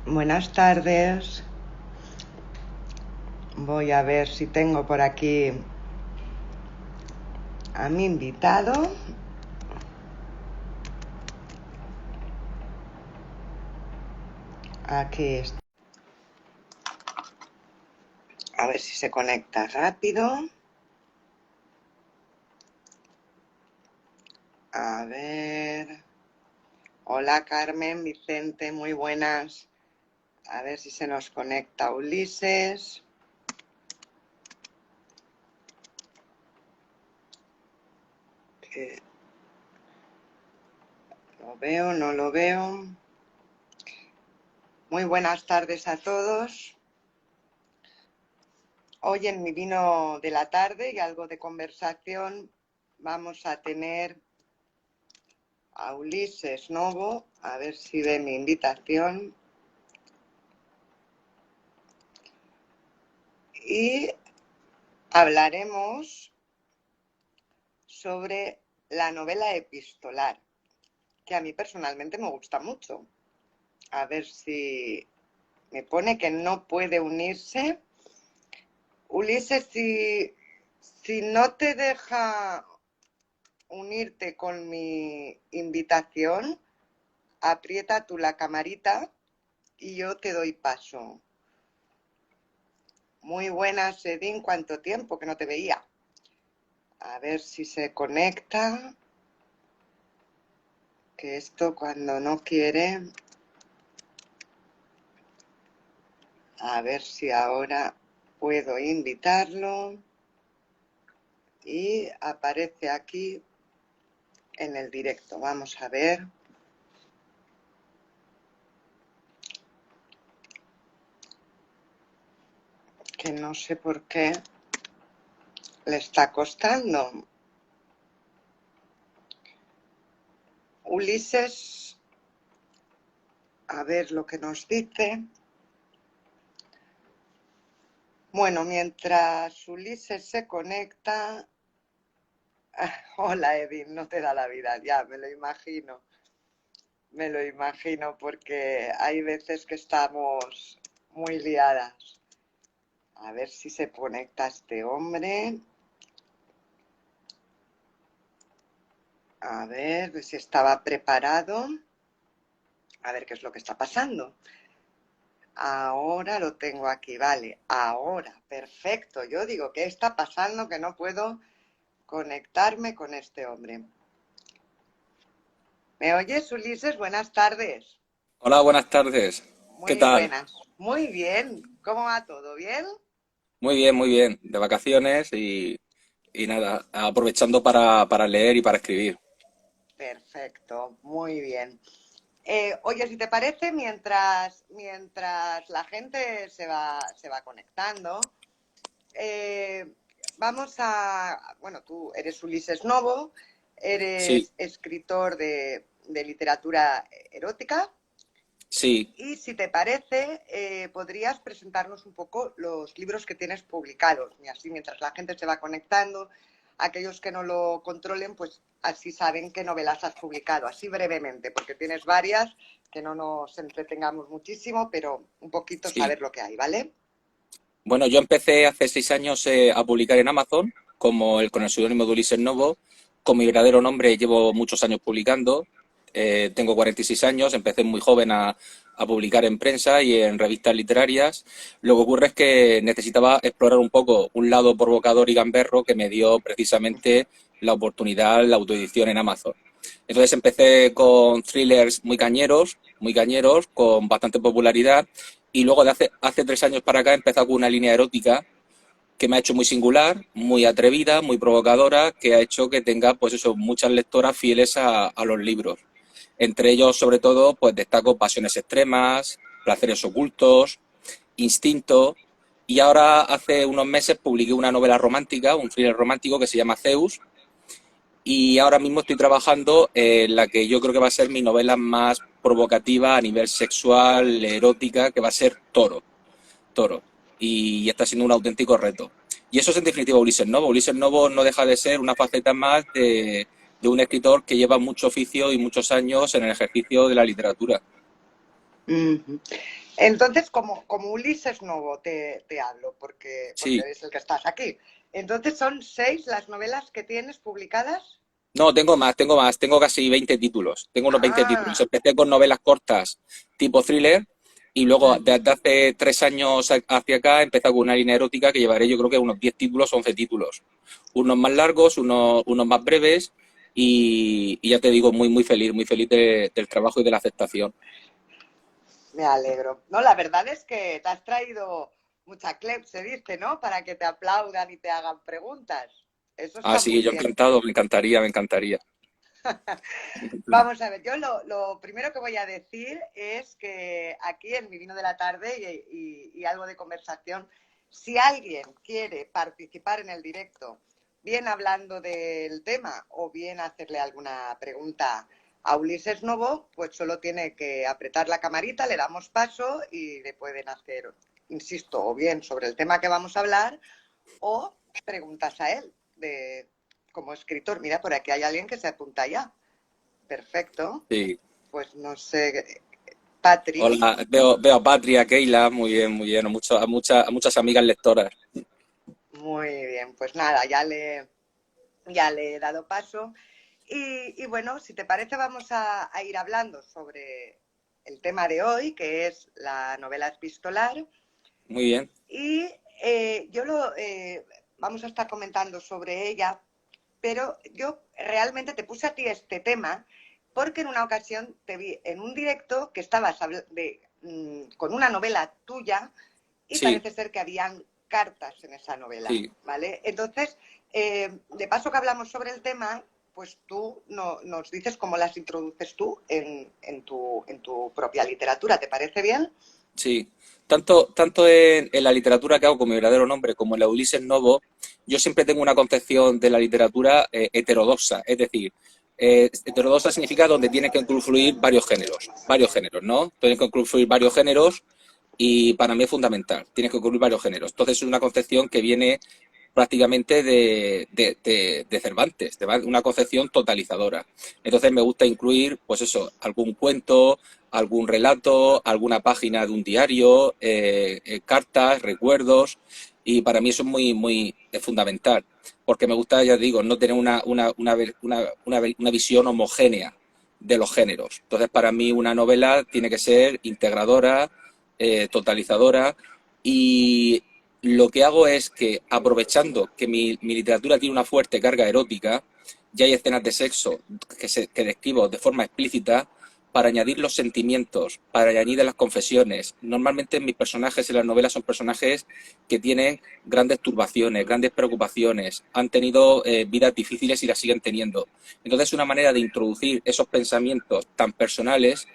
Buenas tardes. Voy a ver si tengo por aquí a mi invitado. Aquí está. A ver si se conecta rápido. A ver. Hola Carmen, Vicente, muy buenas. A ver si se nos conecta Ulises. ¿Lo veo? ¿No lo veo? Muy buenas tardes a todos. Hoy en mi vino de la tarde y algo de conversación vamos a tener a Ulises Novo, a ver si ve mi invitación. Y hablaremos sobre la novela epistolar, que a mí personalmente me gusta mucho. A ver si me pone que no puede unirse. Ulises, si no te deja unirte con mi invitación, aprieta tú la camarita y yo te doy paso. Muy buenas, Edín, ¿cuánto tiempo que no te veía? A ver si se conecta. Que esto cuando no quiere... A ver si ahora puedo invitarlo. Y aparece aquí en el directo. Vamos a ver. Que no sé por qué le está costando. Ulises, a ver lo que nos dice. Bueno, mientras Ulises se conecta... Hola, Edwin, no te da la vida, ya me lo imagino. Me lo imagino porque hay veces que estamos muy liadas. A ver si se conecta este hombre. A ver si estaba preparado. A ver qué es lo que está pasando. Ahora lo tengo aquí, vale. Ahora, perfecto. Yo digo, ¿qué está pasando? Que no puedo conectarme con este hombre. ¿Me oyes, Ulises? Buenas tardes. Hola, buenas tardes. ¿Qué Muy tal? buenas. Muy bien. ¿Cómo va todo? ¿Bien? Muy bien, muy bien. De vacaciones y nada, aprovechando para leer y para escribir. Perfecto. Muy bien. Oye, si te parece, mientras la gente se va conectando, eh, vamos a... Bueno, tú eres Ulises Novo, Sí, eres escritor de literatura erótica sí. y si te parece, podrías presentarnos un poco los libros que tienes publicados y así mientras la gente se va conectando, aquellos que no lo controlen, pues así saben qué novelas has publicado, así brevemente, porque tienes varias, que no nos entretengamos muchísimo, pero un poquito Sí. saber lo que hay, ¿vale? Bueno, yo empecé hace 6 años a publicar en Amazon con el seudónimo de Ulises Novo. Con mi verdadero nombre llevo muchos años publicando. Tengo 46 años, empecé muy joven a publicar en prensa y en revistas literarias. Lo que ocurre es que necesitaba explorar un poco un lado provocador y gamberro que me dio precisamente la oportunidad, la autoedición en Amazon. Entonces empecé con thrillers muy cañeros, con bastante popularidad, y luego de hace 3 años para acá he empezado con una línea erótica que me ha hecho muy singular, muy atrevida, muy provocadora, que ha hecho que tenga, pues eso, muchas lectoras fieles a los libros. Entre ellos, sobre todo, pues destaco Pasiones extremas, Placeres ocultos, Instinto, y ahora hace unos meses publiqué una novela romántica, un thriller romántico que se llama Zeus, y ahora mismo estoy trabajando en la que yo creo que va a ser mi novela más provocativa a nivel sexual, erótica, que va a ser Toro. Toro. Y está siendo un auténtico reto. Y eso es en definitiva Ulises Novo. Ulises Novo no deja de ser una faceta más de un escritor que lleva mucho oficio y muchos años en el ejercicio de la literatura. Uh -huh. Entonces, como Ulises Novo te hablo, porque Sí. eres el que estás aquí. Entonces, ¿son 6 las novelas que tienes publicadas? No, tengo más, tengo más. Tengo casi 20 títulos. Tengo unos 20 títulos. Ah, Empecé con novelas cortas tipo thriller y luego mm, desde hace 3 años hacia acá he empezado con una línea erótica que llevaré yo creo que unos 10 títulos, 11 títulos. Unos más largos, unos más breves y ya te digo, muy feliz del trabajo y de la aceptación. me alegro. No, la verdad es que te has traído mucha clep, se dice, ¿no? Para que te aplaudan y te hagan preguntas. Eso está Así que muy yo bien. encantado, me encantaría, me encantaría. Vamos a ver, yo lo primero que voy a decir es que aquí en mi vino de la tarde y algo de conversación, si alguien quiere participar en el directo, bien hablando del tema o bien hacerle alguna pregunta a Ulises Novo, pues solo tiene que apretar la camarita, le damos paso y le pueden hacer, insisto, o bien sobre el tema que vamos a hablar o preguntas a él de, como escritor. Mira, por aquí hay alguien que se apunta ya. Perfecto. Sí. Pues no sé, Patri, Hola, veo a Patria, Keila, muy bien, a muchas amigas lectoras. muy bien, pues nada, ya le he dado paso. Y bueno, si te parece, vamos a ir hablando sobre el tema de hoy, que es la novela epistolar. Muy bien, Y yo vamos a estar comentando sobre ella, pero yo realmente te puse a ti este tema porque en una ocasión te vi en un directo que estabas con una novela tuya y sí, parece ser que habían cartas en esa novela, sí. ¿vale? Entonces, de paso que hablamos sobre el tema, pues tú nos dices cómo las introduces tú en tu propia literatura, ¿te parece bien? Sí, tanto en la literatura que hago con mi verdadero nombre como en la Ulises Novo, yo siempre tengo una concepción de la literatura heterodoxa, es decir, heterodoxa significa donde tiene que confluir varios géneros, ¿no? Tienen que confluir varios géneros y para mí es fundamental, tiene que confluir varios géneros. Entonces es una concepción que viene prácticamente de Cervantes, una concepción totalizadora. Entonces me gusta incluir, pues eso, algún cuento, algún relato, alguna página de un diario, cartas, recuerdos, y para mí eso es es fundamental, porque me gusta, ya digo, no tener una visión homogénea de los géneros. Entonces, para mí una novela tiene que ser integradora, totalizadora, y lo que hago es que, aprovechando que mi literatura tiene una fuerte carga erótica, ya hay escenas de sexo que describo de forma explícita, para añadir los sentimientos, para añadir las confesiones. Normalmente mis personajes en las novelas son personajes que tienen grandes turbaciones, grandes preocupaciones, han tenido vidas difíciles y las siguen teniendo. Entonces, una manera de introducir esos pensamientos tan personales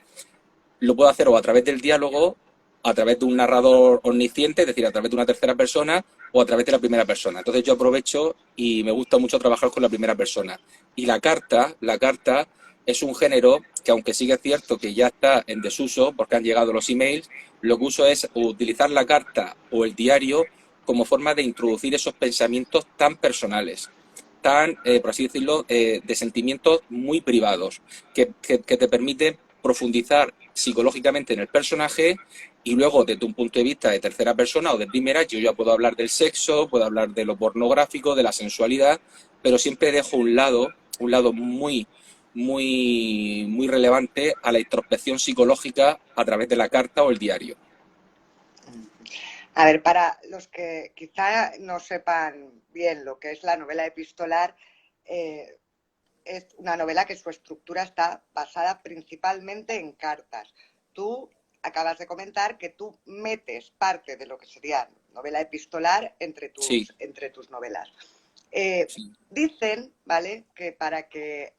lo puedo hacer o a través del diálogo, a través de un narrador omnisciente, es decir, a través de una tercera persona, o a través de la primera persona. Entonces yo aprovecho y me gusta mucho trabajar con la primera persona. Y la carta es un género que, aunque sí que es cierto que ya está en desuso porque han llegado los emails, lo que uso es utilizar la carta o el diario como forma de introducir esos pensamientos tan personales, tan, por así decirlo, de sentimientos muy privados, que te permiten profundizar psicológicamente en el personaje y luego desde un punto de vista de tercera persona o de primera yo ya puedo hablar del sexo, puedo hablar de lo pornográfico, de la sensualidad, pero siempre dejo un lado muy relevante a la introspección psicológica a través de la carta o el diario. A ver, para los que quizá no sepan bien lo que es la novela epistolar, eh, es una novela que su estructura está basada principalmente en cartas. Tú acabas de comentar que tú metes parte de lo que sería novela epistolar entre Sí, tus novelas. Dicen, ¿vale?, que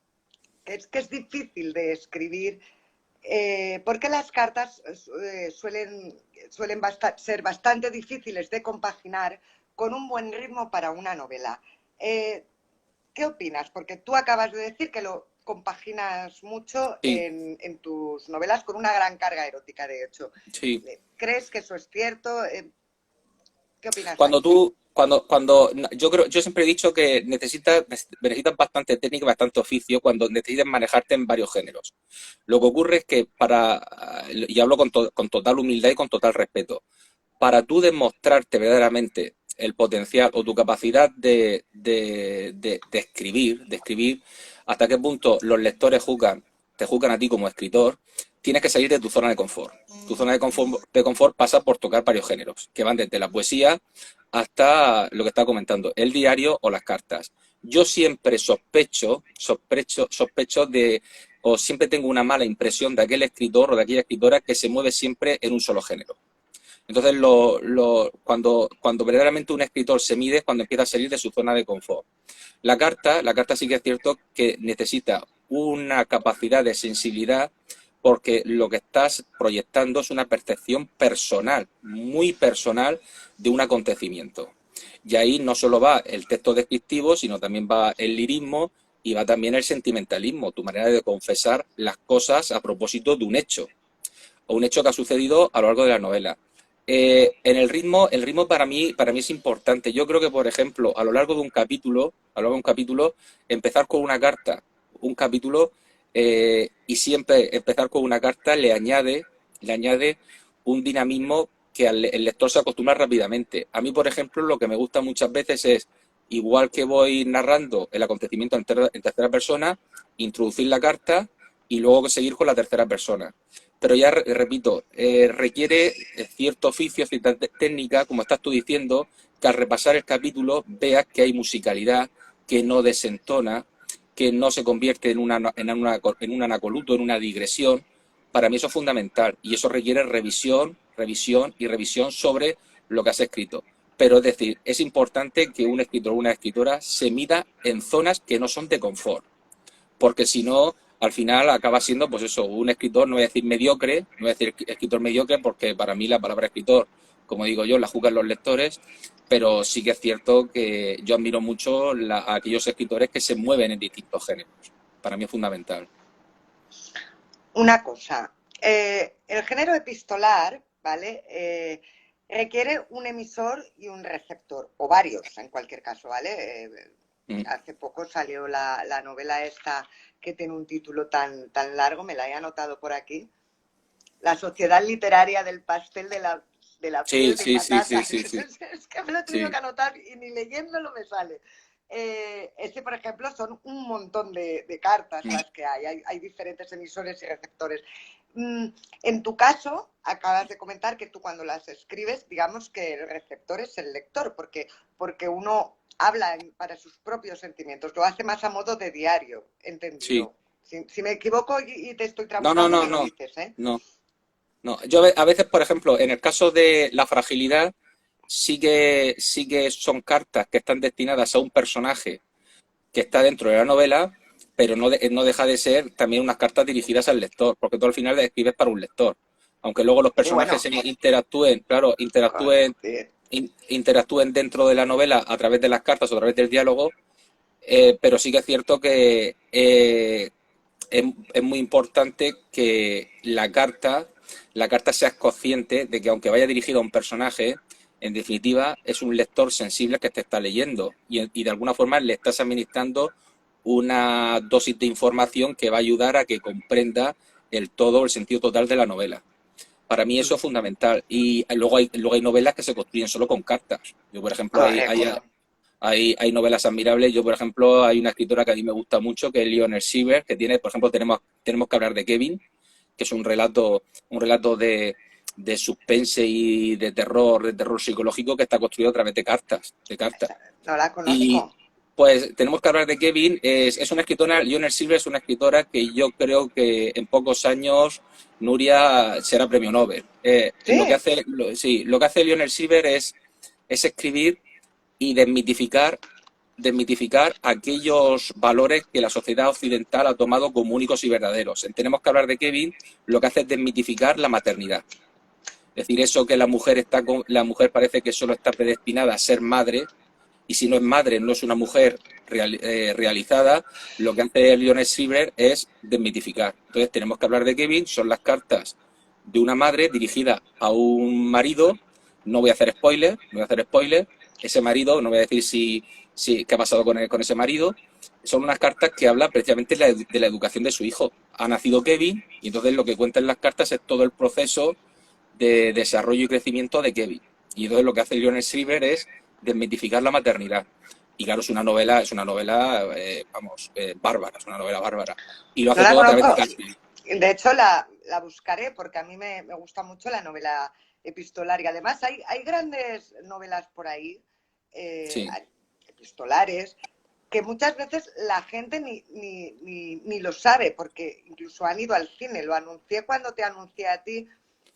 es difícil de escribir porque las cartas suelen ser bastante difíciles de compaginar con un buen ritmo para una novela. Eh, ¿Qué opinas? Porque tú acabas de decir que lo compaginas mucho sí, en tus novelas con una gran carga erótica, de hecho. sí. ¿Crees que eso es cierto? ¿Qué opinas Cuando ahí? tú, cuando, yo creo, yo siempre he dicho que necesitas bastante técnica, bastante oficio cuando necesitas manejarte en varios géneros. Lo que ocurre es que y hablo con total humildad y con total respeto, para tú demostrarte verdaderamente el potencial o tu capacidad de escribir, hasta qué punto los lectores te juzgan a ti como escritor, tienes que salir de tu zona de confort. Tu zona de confort pasa por tocar varios géneros, que van desde la poesía hasta lo que estaba comentando, el diario o las cartas. Yo siempre sospecho o siempre tengo una mala impresión de aquel escritor o de aquella escritora que se mueve siempre en un solo género. Entonces, cuando verdaderamente un escritor se mide es cuando empieza a salir de su zona de confort. La carta sí que es cierto que necesita una capacidad de sensibilidad porque lo que estás proyectando es una percepción personal, muy personal, de un acontecimiento. Y ahí no solo va el texto descriptivo, sino también va el lirismo y va también el sentimentalismo, tu manera de confesar las cosas a propósito de un hecho, o un hecho que ha sucedido a lo largo de la novela. En el ritmo para mí es importante. Yo creo que, por ejemplo, a lo largo de un capítulo, empezar con una carta, un capítulo, y siempre empezar con una carta le añade un dinamismo que el lector se acostumbra rápidamente. A mí, por ejemplo, lo que me gusta muchas veces es, igual que voy narrando el acontecimiento en tercera persona, introducir la carta y luego seguir con la tercera persona. Pero ya repito, requiere cierto oficio, cierta técnica, como estás tú diciendo, que al repasar el capítulo veas que hay musicalidad, que no desentona, que no se convierte en un anacoluto, en una digresión. Para mí eso es fundamental y eso requiere revisión, revisión y revisión sobre lo que has escrito. Pero es decir, es importante que un escritor o una escritora se mida en zonas que no son de confort, porque si no, al final acaba siendo, pues eso, un escritor, no voy a decir mediocre, no voy a decir escritor mediocre, porque para mí la palabra escritor, como digo yo, la juzgan los lectores, pero sí que es cierto que yo admiro mucho a aquellos escritores que se mueven en distintos géneros. Para mí es fundamental. Una cosa, el género epistolar, ¿vale? Requiere un emisor y un receptor, o varios en cualquier caso, ¿vale? Mm. Hace poco salió la novela esta que tiene un título tan largo, me la he anotado por aquí, La Sociedad Literaria del Pastel de la Sí, Piel de sí, sí, sí, Patata. sí, sí, Es que me lo he tenido sí, que anotar y ni leyéndolo me sale. Este, por ejemplo, son un montón de cartas mm, las que hay diferentes emisores y receptores. En tu caso, acabas de comentar que tú cuando las escribes, digamos que el receptor es el lector, porque uno habla para sus propios sentimientos, lo hace más a modo de diario, sí. entendido. Si me equivoco y te estoy No, no, tramulando, no, me lo no, dices, ¿eh? no. No, yo a veces, por ejemplo, en el caso de la fragilidad, sí que son cartas que están destinadas a un personaje que está dentro de la novela, pero no deja de ser también unas cartas dirigidas al lector, porque tú al final escribes para un lector. Aunque luego los Sí, personajes bueno, interactúen, claro, sí. interactúen dentro de la novela a través de las cartas o a través del diálogo, pero sí que es cierto que es muy importante que la carta seas consciente de que aunque vaya dirigido a un personaje, en definitiva es un lector sensible que te está leyendo y de alguna forma le estás administrando una dosis de información que va a ayudar a que comprenda el todo, el sentido total de la novela. Para mí eso es fundamental. Y luego hay novelas que se construyen solo con cartas. Yo, por ejemplo, Correcto. hay novelas admirables. Yo, por ejemplo, hay una escritora que a mí me gusta mucho, que es Lionel Silver, que tiene, por ejemplo, tenemos que hablar de Kevin, que es un relato de suspense y de terror psicológico que está construido a través de cartas, de cartas. No la Y conozco. pues tenemos que hablar de Kevin. Es una escritora, Lionel Silver es una escritora que yo creo que en pocos años Nuria será premio Nobel. Sí, Sí, lo que hace Lionel Silver es escribir y desmitificar aquellos valores que la sociedad occidental ha tomado como únicos y verdaderos. Tenemos que hablar de Kevin, lo que hace es desmitificar la maternidad. Es decir, eso que la mujer parece que solo está predestinada a ser madre, y si no es madre, no es una mujer realizada, lo que hace Lionel Silver es desmitificar. Entonces tenemos que hablar de Kevin, son las cartas de una madre dirigida a un marido, no voy a hacer spoiler, no voy a hacer spoiler, ese marido, no voy a decir qué ha pasado con ese marido, son unas cartas que hablan precisamente de la educación de su hijo. Ha nacido Kevin y entonces lo que cuentan las cartas es todo el proceso de desarrollo y crecimiento de Kevin. Y entonces lo que hace Lionel Shriver es desmitificar la maternidad. Y claro, bárbara, es una novela bárbara. Y lo No hace la todo a través de conozco. cartas. De hecho, la buscaré porque a mí me gusta mucho la novela epistolar. Y además hay grandes novelas por ahí, Sí, epistolares, que muchas veces la gente ni lo sabe, porque incluso han ido al cine. Lo anuncié cuando te anuncié a ti.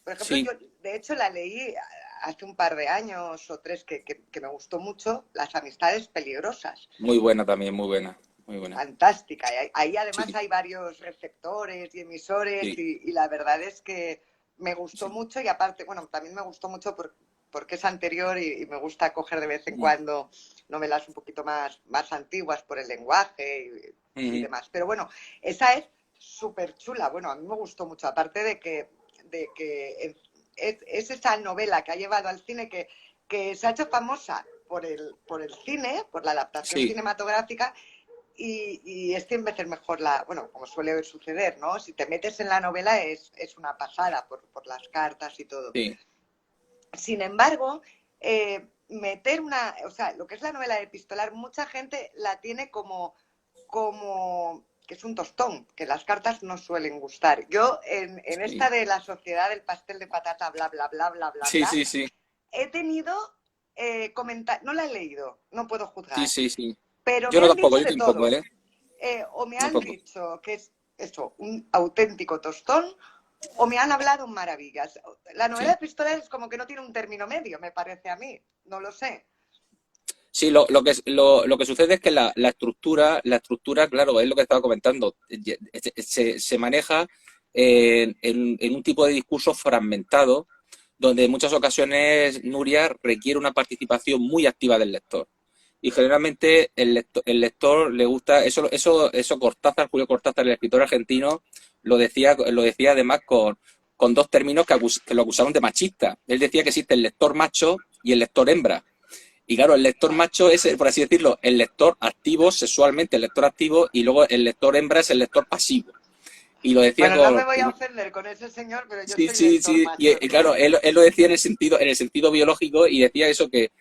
Por ejemplo, sí, yo de hecho la leí hace un par de años o tres que me gustó mucho, Las amistades peligrosas. muy buena también, muy buena, muy buena. Fantástica. Y ahí además Sí, hay varios receptores y emisores sí, y la verdad es que me gustó sí. mucho y aparte, bueno, también me gustó mucho porque es anterior y me gusta coger de vez en Mm, cuando novelas un poquito más antiguas por el lenguaje y mm, demás. Pero bueno, esa es súper chula. Bueno, a mí me gustó mucho, aparte de que es esa novela que ha llevado al cine que se ha hecho famosa por el cine, por la adaptación sí, cinematográfica y es 100 veces mejor bueno, como suele suceder, ¿no? Si te metes en la novela es una pasada por las cartas y todo. sí, Sin embargo, o sea, lo que es la novela epistolar, mucha gente la tiene como que es un tostón, que las cartas no suelen gustar. Yo, en esta sí, de la sociedad del pastel de patata, bla, bla, bla, bla, bla, sí, bla, sí, sí, he tenido comentarios, no la he leído, no puedo sí, juzgar, sí, sí. pero Yo me no han tampoco, dicho yo de tampoco, todo. ¿eh? O me han Tampoco. dicho que es eso, un auténtico tostón, o me han hablado maravillas. La novela Sí. epistolar es como que no tiene un término medio, me parece a mí. No lo sé. Sí, lo que sucede es que la estructura, claro, es lo que estaba comentando, se maneja en un tipo de discurso fragmentado, donde en muchas ocasiones Nuria requiere una participación muy activa del lector. Y generalmente el lector le gusta, eso Cortázar, Julio Cortázar, el escritor argentino, lo decía además con dos términos que lo acusaron de machista. Él decía que existe el lector macho y el lector hembra. Y claro, el lector Ah. macho es, por así decirlo, el lector activo sexualmente, el lector activo, y luego el lector hembra es el lector pasivo. Y lo decía Bueno, no con... me voy a ofender con ese señor, pero yo Sí, soy sí, lector sí. Y, macho. claro, él lo decía en el sentido biológico y decía eso que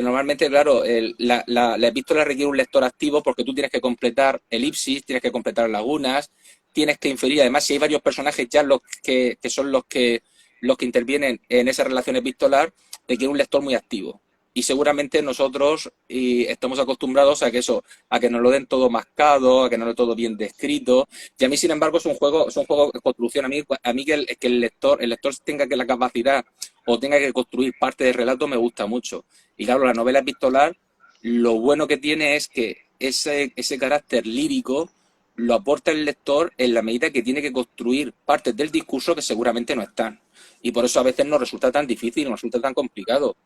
normalmente, claro, la epístola requiere un lector activo porque tú tienes que completar elipsis, tienes que completar lagunas, tienes que inferir. Además, si hay varios personajes ya que son los que intervienen en esa relación epistolar, requiere un lector muy activo. Y seguramente nosotros estamos acostumbrados a que nos lo den todo mascado, a que nos lo den todo bien descrito. Y a mí, sin embargo, es un juego de construcción. A mí que el lector tenga que la capacidad o tenga que construir parte del relato me gusta mucho. Y claro, la novela epistolar, lo bueno que tiene es que ese carácter lírico lo aporta el lector en la medida que tiene que construir partes del discurso que seguramente no están. Y por eso a veces nos resulta tan difícil, nos resulta tan complicado.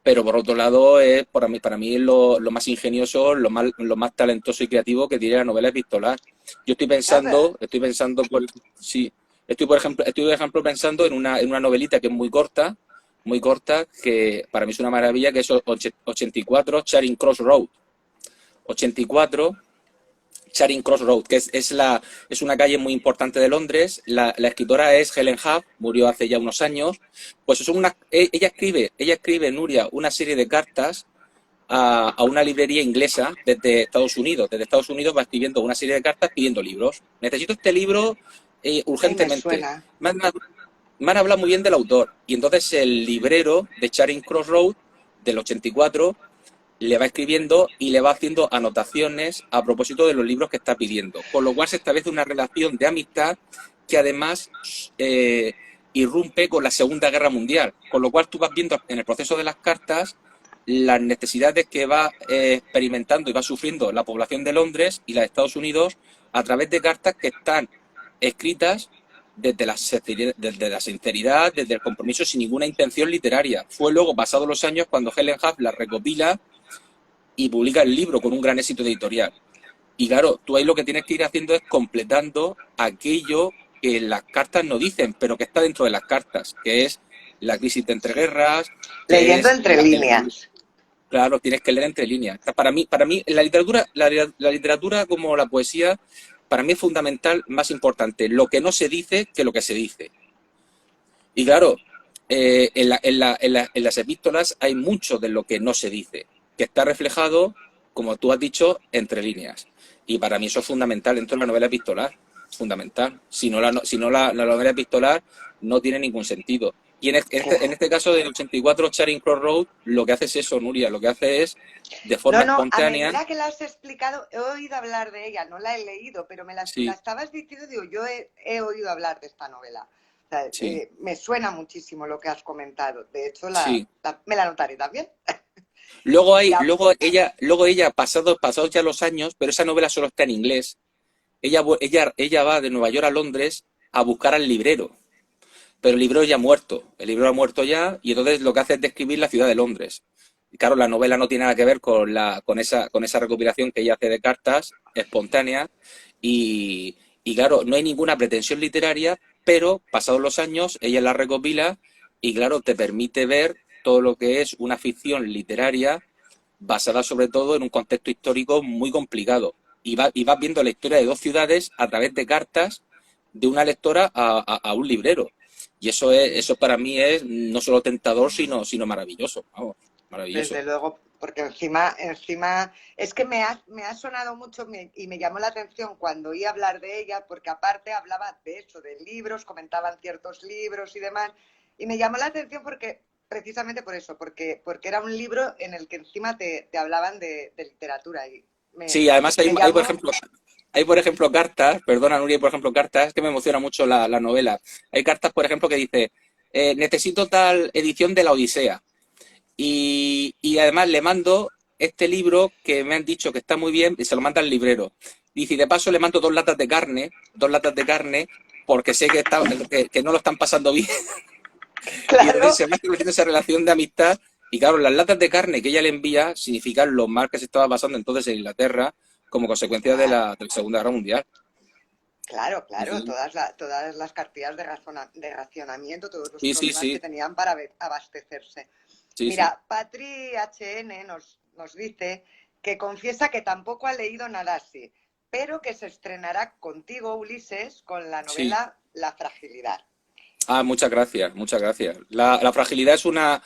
Pero por otro lado, para mí es lo más ingenioso, lo más talentoso y creativo que tiene la novela epistolar. Yo estoy Claro, pensando, sí, estoy por ejemplo pensando en una novelita que es muy corta, que para mí es una maravilla, que es 84, Charing Cross Road. 84, Charing Cross Road, que es una calle muy importante de Londres. La escritora es Helen Huff, murió hace ya unos años. Pues ella escribe, Nuria, una serie de cartas a una librería inglesa desde Estados Unidos. Desde Estados Unidos va escribiendo una serie de cartas pidiendo libros. Necesito este libro ahí me urgentemente. suena. Me han hablado muy bien del autor. Y entonces el librero de Charing Cross Road del 84 le va escribiendo y le va haciendo anotaciones a propósito de los libros que está pidiendo. Con lo cual se establece una relación de amistad que además eh, irrumpe con la Segunda Guerra Mundial. Con lo cual tú vas viendo en el proceso de las cartas las necesidades que va experimentando y va sufriendo la población de Londres y la de Estados Unidos a través de cartas que están escritas desde la sinceridad, desde el compromiso, sin ninguna intención literaria. Fue luego, pasados los años, cuando Helen Huff las recopila y publica el libro con un gran éxito editorial. Y claro, tú ahí lo que tienes que ir haciendo es completando aquello que las cartas no dicen, pero que está dentro de las cartas, que es La crisis de entreguerras, que Leyendo es entre líneas. claro, tienes que leer entre líneas. Para mí la literatura como la poesía, para mí es fundamental, más importante, lo que no se dice que lo que se dice. Y claro, en las epístolas hay mucho de lo que no se dice, que está reflejado, como tú has dicho, entre líneas. Y para mí eso es fundamental dentro de la novela epistolar. Fundamental. Si no, la novela epistolar no tiene ningún sentido. Y en este caso del 84, Charing Cross Road, lo que hace es eso, Nuria, lo que hace es, de No, forma no, a espontánea, medida que la has explicado, he oído hablar de ella, no la he leído, pero la sí, estabas diciendo, digo, yo he oído hablar de esta novela. O sea, sí, me suena muchísimo lo que has comentado. De hecho, sí. me la anotaré también. Luego hay, Ya, luego ella, pasados ya los años, pero esa novela solo está en inglés. Ella va de Nueva York a Londres a buscar al librero, pero el librero ya ha muerto. El librero ha muerto ya y entonces lo que hace es describir la ciudad de Londres. Y claro, la novela no tiene nada que ver con esa recopilación que ella hace de cartas espontánea y claro, no hay ninguna pretensión literaria, pero pasados los años ella la recopila y claro, te permite ver todo lo que es una ficción literaria basada sobre todo en un contexto histórico muy complicado. Y vas viendo la historia de dos ciudades a través de cartas de una lectora a un librero. Y eso para mí es no solo tentador, sino maravilloso. Vamos, maravilloso. desde luego, porque encima, es que me ha sonado mucho y me llamó la atención cuando oí hablar de ella, porque aparte hablaba de eso, de libros, comentaban ciertos libros y demás, y me llamó la atención precisamente por eso, porque era un libro en el que encima te hablaban de literatura y Sí, además hay, me hay, por llamó, ejemplo, hay, por ejemplo, cartas, perdona, Nuria, hay, por ejemplo, cartas, que me emociona mucho la novela. Hay cartas, por ejemplo, que dice, necesito tal edición de la Odisea. Y además le mando este libro que me han dicho que está muy bien y se lo manda al librero. Dice, y de paso le mando dos latas de carne, porque sé que no lo están pasando bien. Y entonces claro, se va estableciendo esa relación de amistad. Y claro, las latas de carne que ella le envía significan lo mal que se estaba pasando entonces en Inglaterra como consecuencia de claro. la Segunda Guerra Mundial. Claro, Y claro, entonces, todas las cartillas de racionamiento, todos los sí, sí, problemas que sí, tenían para abastecerse. sí, sí. Mira, Patri HN nos dice que confiesa que tampoco ha leído nada así, pero que se estrenará contigo, Ulises, con la Sí. novela La fragilidad. Ah, muchas gracias, muchas gracias. La fragilidad es una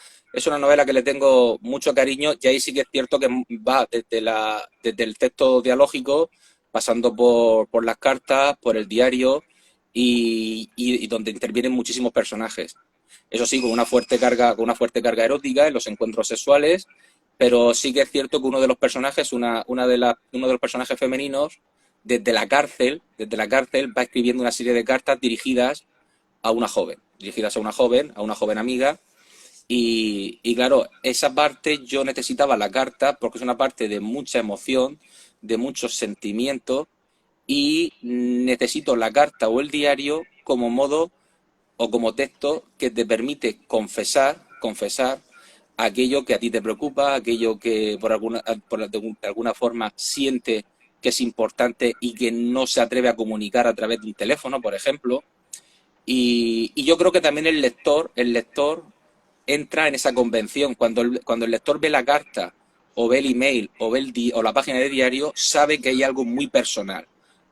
novela que le tengo mucho cariño y ahí sí que es cierto que va desde el texto dialógico, pasando por las cartas, por el diario y donde intervienen muchísimos personajes. Eso sí, con una fuerte carga erótica en los encuentros sexuales, pero sí que es cierto que uno de los personajes, uno de los personajes femeninos, desde la cárcel va escribiendo una serie de cartas dirigidas a una joven amiga. Y claro, esa parte yo necesitaba la carta porque es una parte de mucha emoción, de muchos sentimientos, y necesito la carta o el diario como modo o como texto que te permite confesar aquello que a ti te preocupa, aquello que de alguna forma siente que es importante y que no se atreve a comunicar a través de un teléfono, por ejemplo. Y yo creo que también el lector entra en esa convención. Cuando el lector ve la carta o ve el email o la página de diario, sabe que hay algo muy personal,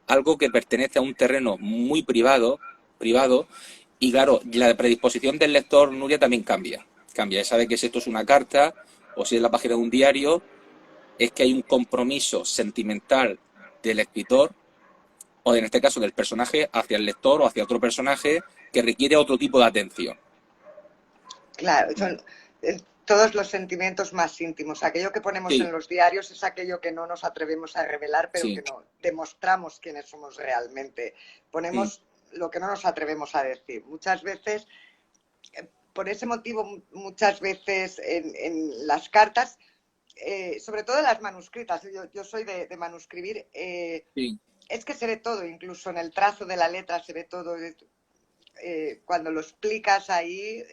algo que pertenece a un terreno muy privado. Y claro, la predisposición del lector, Nuria, también cambia. Cambia, ya sabe que si esto es una carta o si es la página de un diario, es que hay un compromiso sentimental del escritor o en este caso del personaje hacia el lector o hacia otro personaje que requiere otro tipo de atención. Claro, son todos los sentimientos más íntimos. Aquello que ponemos en Sí, los diarios es aquello que no nos atrevemos a revelar, pero que sí, no demostramos quiénes somos realmente. mm, Ponemos lo que no nos atrevemos a decir. Muchas veces, por ese motivo, muchas veces en las cartas, sobre todo en las manuscritas, yo soy de manuscribir, sí. es que se ve todo, incluso en el trazo de la letra se ve todo. Cuando lo explicas ahí,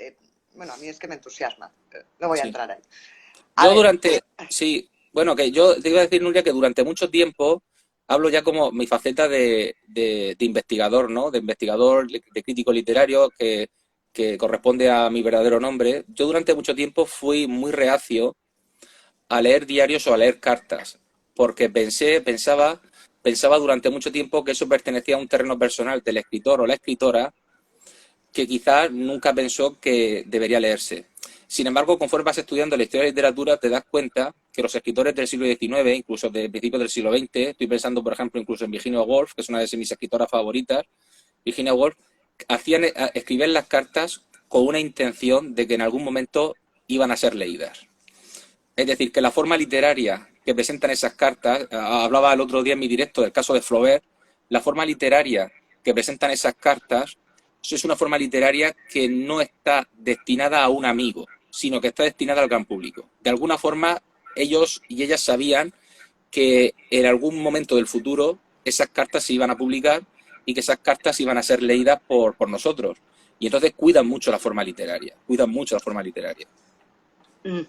bueno, a mí es que me entusiasma. No voy a Sí. entrar ahí. A Yo ver, sí, bueno, que yo te iba a decir, Nuria, que durante mucho tiempo hablo ya como mi faceta de investigador, ¿no? De investigador, de crítico literario, que que corresponde a mi verdadero nombre, yo durante mucho tiempo fui muy reacio a leer diarios o a leer cartas, porque pensaba durante mucho tiempo que eso pertenecía a un terreno personal del escritor o la escritora que quizás nunca pensó que debería leerse. Sin embargo, conforme vas estudiando la historia de la literatura, te das cuenta que los escritores del siglo XIX, incluso de principios del siglo XX, estoy pensando, por ejemplo, incluso en Virginia Woolf, que es una de mis escritoras favoritas, Virginia Woolf, escribían las cartas con una intención de que en algún momento iban a ser leídas. Es decir, que la forma literaria que presentan esas cartas, hablaba el otro día en mi directo del caso de Flaubert, la forma literaria que presentan esas cartas es una forma literaria que no está destinada a un amigo, sino que está destinada al gran público. De alguna forma, ellos y ellas sabían que en algún momento del futuro esas cartas se iban a publicar y que esas cartas iban a ser leídas por nosotros. Y entonces cuidan mucho la forma literaria, cuidan mucho la forma literaria. Mm.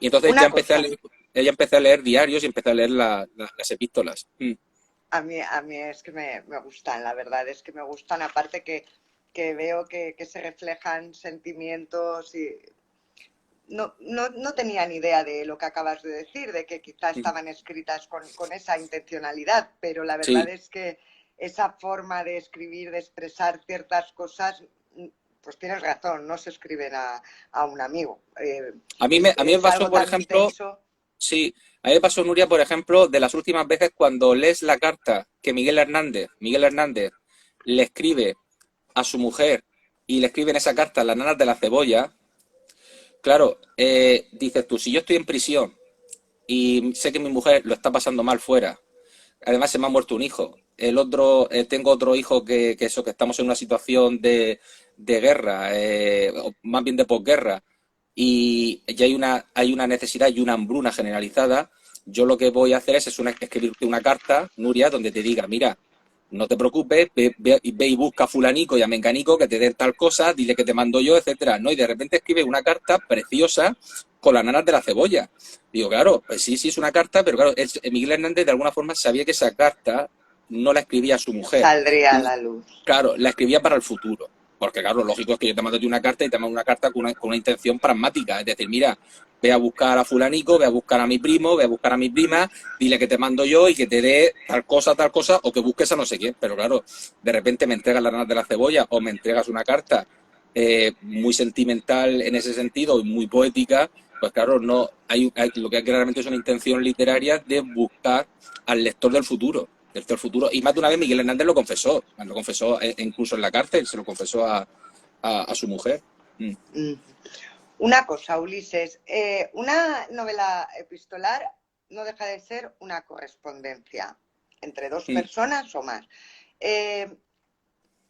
Y entonces Una cosa, ya empecé a leer diarios y empecé a leer las epístolas. a mí es que me gustan, la verdad es que me gustan, aparte que veo que se reflejan sentimientos y no tenía ni idea de lo que acabas de decir, de que quizá estaban escritas con esa intencionalidad, pero la verdad Sí, es que esa forma de escribir, de expresar ciertas cosas, pues tienes razón, no se escriben a un amigo. a mí me Es pasó, algo por tan ejemplo, intenso. sí, a mí me pasó, Nuria, por ejemplo, de las últimas veces cuando lees la carta que Miguel Hernández le escribe a su mujer y le escribe en esa carta las nanas de la cebolla, claro, dices tú, si yo estoy en prisión y sé que mi mujer lo está pasando mal fuera, además se me ha muerto un hijo, el otro, tengo otro hijo que eso, que estamos en una situación de guerra, o más bien de posguerra, y ya hay una necesidad y una hambruna generalizada, yo lo que voy a hacer es escribirte una carta, Nuria, donde te diga, mira, no te preocupes, ve y busca a fulanico y a menganico que te den tal cosa, dile que te mando yo, etcétera, ¿no? Y de repente escribe una carta preciosa con las nanas de la cebolla. Digo, claro, pues sí, sí es una carta, pero claro, Miguel Hernández de alguna forma sabía que esa carta no la escribía a su mujer. Saldría a la luz. Claro, la escribía para el futuro. Porque, claro, lo lógico es que yo te mando a ti una carta y te mando una carta con una intención pragmática. Es decir, mira, ve a buscar a fulanico, ve a buscar a mi primo, ve a buscar a mi prima, dile que te mando yo y que te dé tal cosa, o que busques a no sé quién. Pero claro, de repente me entregas las nanas de la cebolla o me entregas una carta muy sentimental en ese sentido y muy poética, pues claro, no lo que hay claramente es una intención literaria de buscar al lector del futuro. Del futuro. Y más de una vez Miguel Hernández lo confesó incluso en la cárcel, se lo confesó a su mujer. Mm. Mm. Una cosa, Ulises, una novela epistolar no deja de ser una correspondencia entre dos Mm. personas o más. Eh,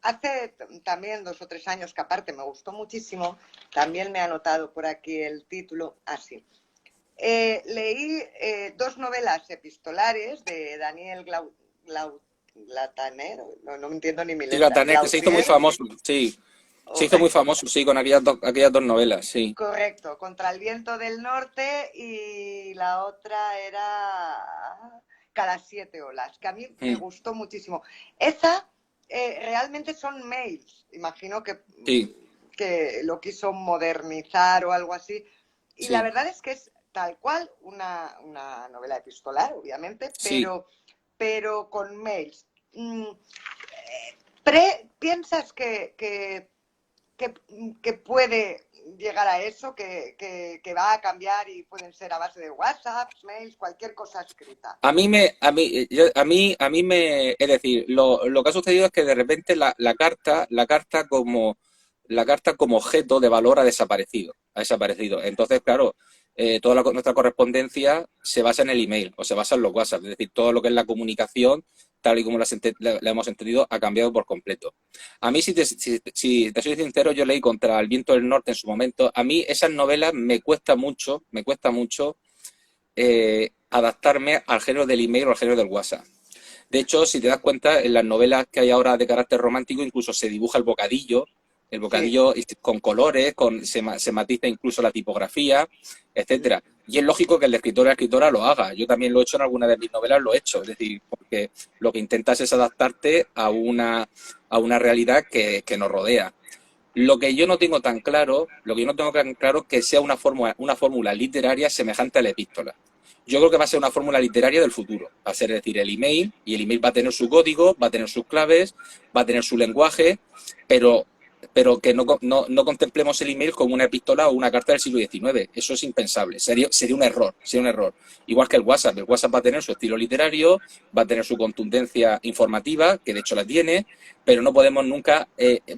Hace también 2 o 3 años, que aparte me gustó muchísimo, también me ha anotado por aquí el título, así. Leí 2 novelas epistolares de Daniel Glataner, no entiendo ni mi Sí, letra, Gatanet, que se hizo muy Glautier, famoso, sí. Se hizo muy o- famoso, sí, con aquellas dos novelas, sí. correcto, Contra el viento del norte, y la otra era Cada 7 olas, que a mí me Mm. gustó muchísimo. Esa realmente son mails, imagino Sí, que lo quiso modernizar o algo así. Y la sí, verdad es que es tal cual una novela epistolar, obviamente, sí. pero con mails. ¿Piensas que puede llegar a eso, que va a cambiar y pueden ser a base de WhatsApp, mails, cualquier cosa escrita? A mí me, es decir, lo que ha sucedido es que de repente la carta como objeto de valor ha desaparecido. Entonces, claro, nuestra correspondencia se basa en el email o se basa en los WhatsApp, es decir, todo lo que es la comunicación, tal y como la hemos entendido, ha cambiado por completo. A mí, si te soy sincero, yo leí Contra el viento del norte en su momento. A mí esas novelas me cuesta mucho adaptarme al género del email o al género del WhatsApp. De hecho, si te das cuenta, en las novelas que hay ahora de carácter romántico, incluso se dibuja el Sí. bocadillo con colores, se matiza incluso la tipografía, etcétera. Y es lógico que el escritor o la escritora lo haga. Yo también lo he hecho en alguna de mis novelas, lo he hecho. Es decir, porque lo que intentas es adaptarte a una realidad que nos rodea. Lo que yo no tengo tan claro, lo que yo no tengo tan claro es que sea una fórmula literaria semejante a la epístola. Yo creo que va a ser una fórmula literaria del futuro. Va a ser, es decir, el email, y el email va a tener su código, va a tener sus claves, va a tener su lenguaje, pero, pero que no contemplemos el email como una epístola o una carta del siglo XIX. Eso es impensable. Sería un error, sería un error. Igual que el WhatsApp. El WhatsApp va a tener su estilo literario, va a tener su contundencia informativa, que de hecho la tiene, pero no podemos nunca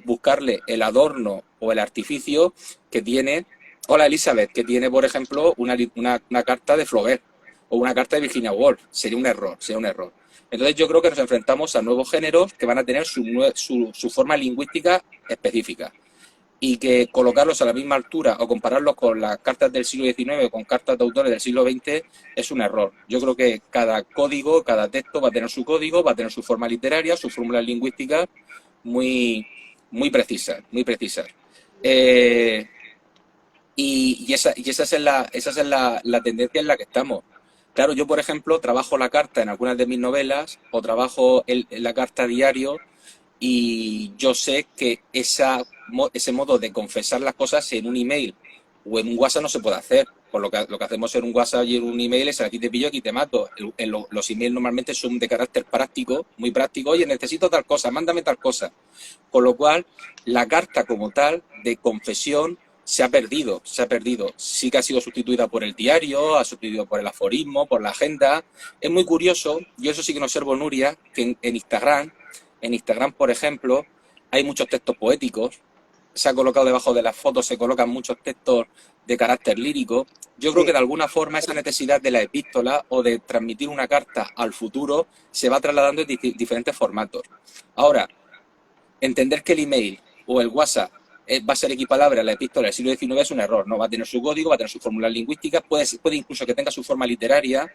buscarle el adorno o el artificio que tiene, hola Elizabeth, que tiene, por ejemplo, una carta de Flaubert o una carta de Virginia Woolf. Sería un error, sería un error. Entonces yo creo que nos enfrentamos a nuevos géneros que van a tener su forma lingüística específica y que colocarlos a la misma altura o compararlos con las cartas del siglo XIX o con cartas de autores del siglo XX es un error. Yo creo que cada código, cada texto va a tener su código, va a tener su forma literaria, sus fórmulas lingüísticas muy, muy precisas, muy precisas. Eh, esa es la tendencia en la que estamos. Claro, yo, por ejemplo, trabajo la carta en algunas de mis novelas o trabajo la carta a diario y yo sé que ese modo de confesar las cosas en un email o en un WhatsApp no se puede hacer. Por lo que hacemos en un WhatsApp y en un email es aquí te pillo, aquí te mato. Los emails normalmente son de carácter práctico, muy práctico. Oye, necesito tal cosa, mándame tal cosa. Con lo cual, la carta como tal de confesión se ha perdido, se ha perdido. Sí que ha sido sustituida por el diario, ha sustituido por el aforismo, por la agenda. Es muy curioso, yo eso sí que no observo, Nuria, que en Instagram, por ejemplo, hay muchos textos poéticos. Se ha colocado debajo de las fotos, se colocan muchos textos de carácter lírico. Yo creo que Sí, de alguna forma esa necesidad de la epístola o de transmitir una carta al futuro se va trasladando en diferentes formatos. Ahora, entender que el email o el WhatsApp va a ser equiparable a la epístola del siglo XIX es un error, ¿no? Va a tener su código, va a tener sus fórmulas lingüísticas, puede incluso que tenga su forma literaria,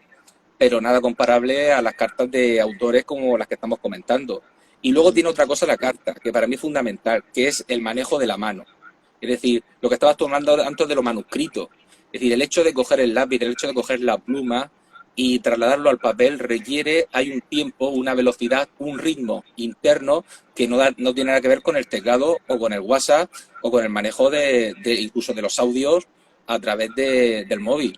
pero nada comparable a las cartas de autores como las que estamos comentando. Y luego tiene otra cosa la carta, que para mí es fundamental, que es el manejo de la mano. Es decir, lo que estabas tomando antes de los manuscritos. Es decir, el hecho de coger el lápiz, el hecho de coger la pluma y trasladarlo al papel hay un tiempo, una velocidad, un ritmo interno que no tiene nada que ver con el teclado o con el WhatsApp o con el manejo incluso de los audios a través del móvil.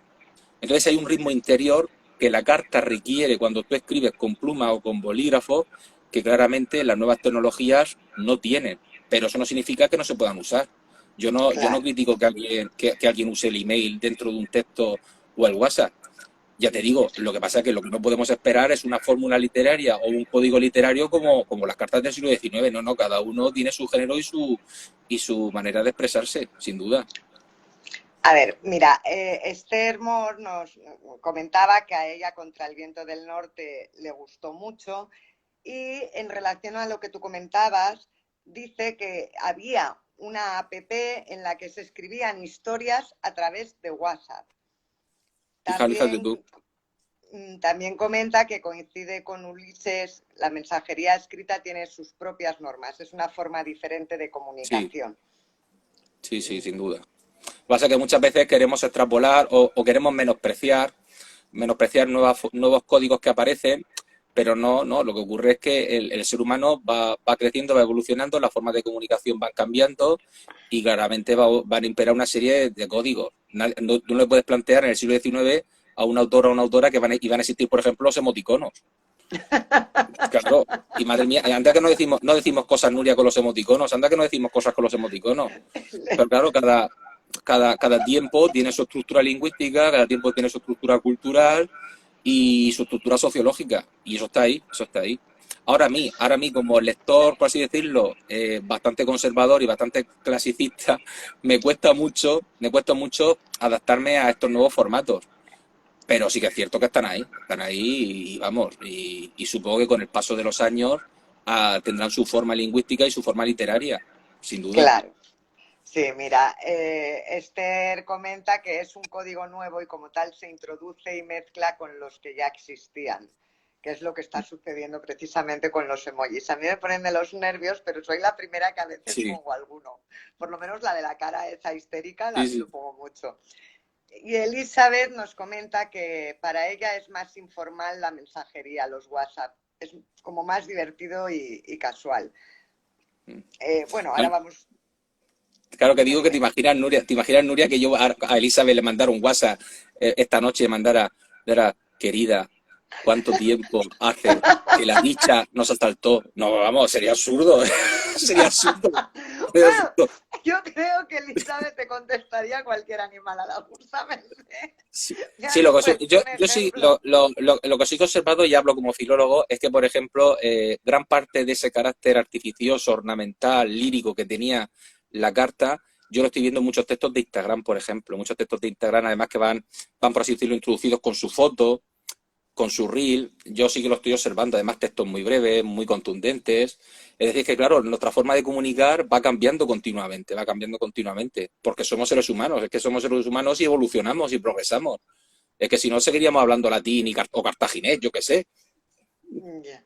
Entonces hay un ritmo interior que la carta requiere cuando tú escribes con pluma o con bolígrafo que claramente las nuevas tecnologías no tienen. Pero eso no significa que no se puedan usar. Yo no claro. critico que alguien use el email dentro de un texto o el WhatsApp. Ya te digo, lo que pasa es que lo que no podemos esperar es una fórmula literaria o un código literario como las cartas del siglo XIX. No, no, cada uno tiene su género y su manera de expresarse, sin duda. A ver, mira, Esther Moore nos comentaba que a ella Contra el viento del norte le gustó mucho y en relación a lo que tú comentabas, dice que había una app en la que se escribían historias a través de WhatsApp. Fíjate tú. También, también comenta que coincide con Ulises, la mensajería escrita tiene sus propias normas, es una forma diferente de Sí, comunicación. sí, sí, sin duda. Pasa que muchas veces queremos extrapolar o queremos menospreciar nuevos códigos que aparecen, pero no, no, lo que ocurre es que el ser humano va creciendo, va evolucionando, las formas de comunicación van cambiando y claramente van a imperar una serie de códigos. No, tú no le puedes plantear en el siglo XIX a un autor o a una autora que van a existir, por ejemplo, los emoticonos. Claro, y madre mía, anda que no decimos cosas, Nuria, con los emoticonos, anda que no decimos cosas con los emoticonos. Pero claro, cada tiempo tiene su estructura lingüística, cada tiempo tiene su estructura cultural y su estructura sociológica. Y eso está ahí, eso está ahí. Ahora a mí como lector, por así decirlo, bastante conservador y bastante clasicista, me cuesta mucho adaptarme a estos nuevos formatos. Pero sí que es cierto que están ahí y vamos, y supongo que con el paso de los años tendrán su forma lingüística y su forma literaria, sin duda. Claro. Sí, mira, Esther comenta que es un código nuevo y como tal se introduce y mezcla con los que ya existían, que es lo que está sucediendo precisamente con los emojis. A mí me ponen de los nervios, pero soy la primera que a veces Sí, pongo alguno. Por lo menos la de la cara esa histérica sí, lo sí. pongo mucho. Y Elizabeth nos comenta que para ella es más informal la mensajería, los WhatsApp. Es como más divertido y casual. Bueno, ahora Bueno, vamos. Claro que digo que te imaginas, Nuria, que yo a Elizabeth le mandara un WhatsApp esta noche, le mandara, querida, ¿cuánto tiempo hace que la dicha nos asaltó? No, vamos, sería absurdo, sería absurdo, sería Bueno, absurdo. yo creo que Elizabeth te contestaría cualquier animal a la justamente. Sí, Ya sí, has yo, puesto un yo sí, ejemplo. lo que sí que he observado, y hablo como filólogo, es que, por ejemplo, gran parte de ese carácter artificioso, ornamental, lírico que tenía la carta, yo lo estoy viendo en muchos textos de Instagram, por ejemplo, muchos textos de Instagram, además que van por así decirlo, introducidos con su foto, con su reel, yo sí que lo estoy observando, además textos muy breves, muy contundentes. Es decir, que claro, nuestra forma de comunicar va cambiando continuamente, porque somos seres humanos, es que somos seres humanos y evolucionamos y progresamos. Es que si no, seguiríamos hablando latín o cartaginés, yo qué sé. Ya.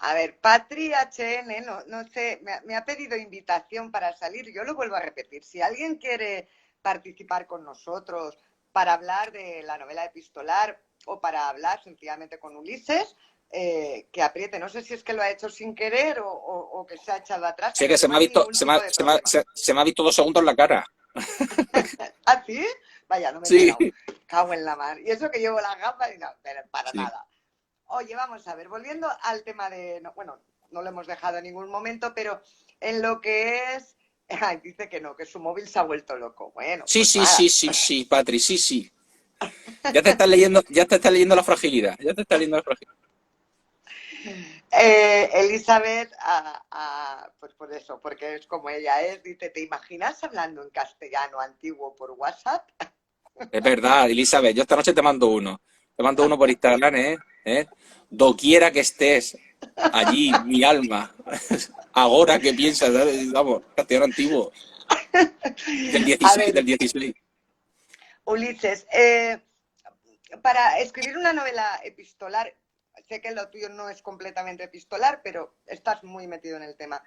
A ver, Patri HN, no sé, me ha pedido invitación para salir. Yo lo vuelvo a repetir. Si alguien quiere participar con nosotros para hablar de la novela epistolar o para hablar sencillamente con Ulises, que apriete. No sé si es que lo ha hecho sin querer o que se ha echado atrás, Sé que pero se no me ha hay visto, ningún tipo de problema. se me ha visto 2 segundos en la cara. ¿Ah, sí? Vaya, no me he Sí. enterado. Cago en la mar. Y eso que llevo las gafas y no, pero para Sí. nada. Oye, vamos a ver, volviendo al tema de, no, bueno, no lo hemos dejado en ningún momento, pero en lo que es, ay, dice que no, que su móvil se ha vuelto loco. Bueno, Sí, pues sí, sí, nada. sí, sí, Patri, sí, sí. Ya te estás leyendo la fragilidad. Ya te estás leyendo la fragilidad. Elizabeth, pues por eso, porque es como ella es, dice, ¿te imaginas hablando en castellano antiguo por WhatsApp? Es verdad, Elizabeth, yo esta noche te mando uno. Te mando uno por Instagram, ¿eh? ¿Eh? Doquiera que estés, allí, mi alma. Ahora que piensas, ¿sabes? Vamos, castellano antiguo. Del A 16, ver, del 16. Ulises, para escribir una novela epistolar, sé que lo tuyo no es completamente epistolar, pero estás muy metido en el tema.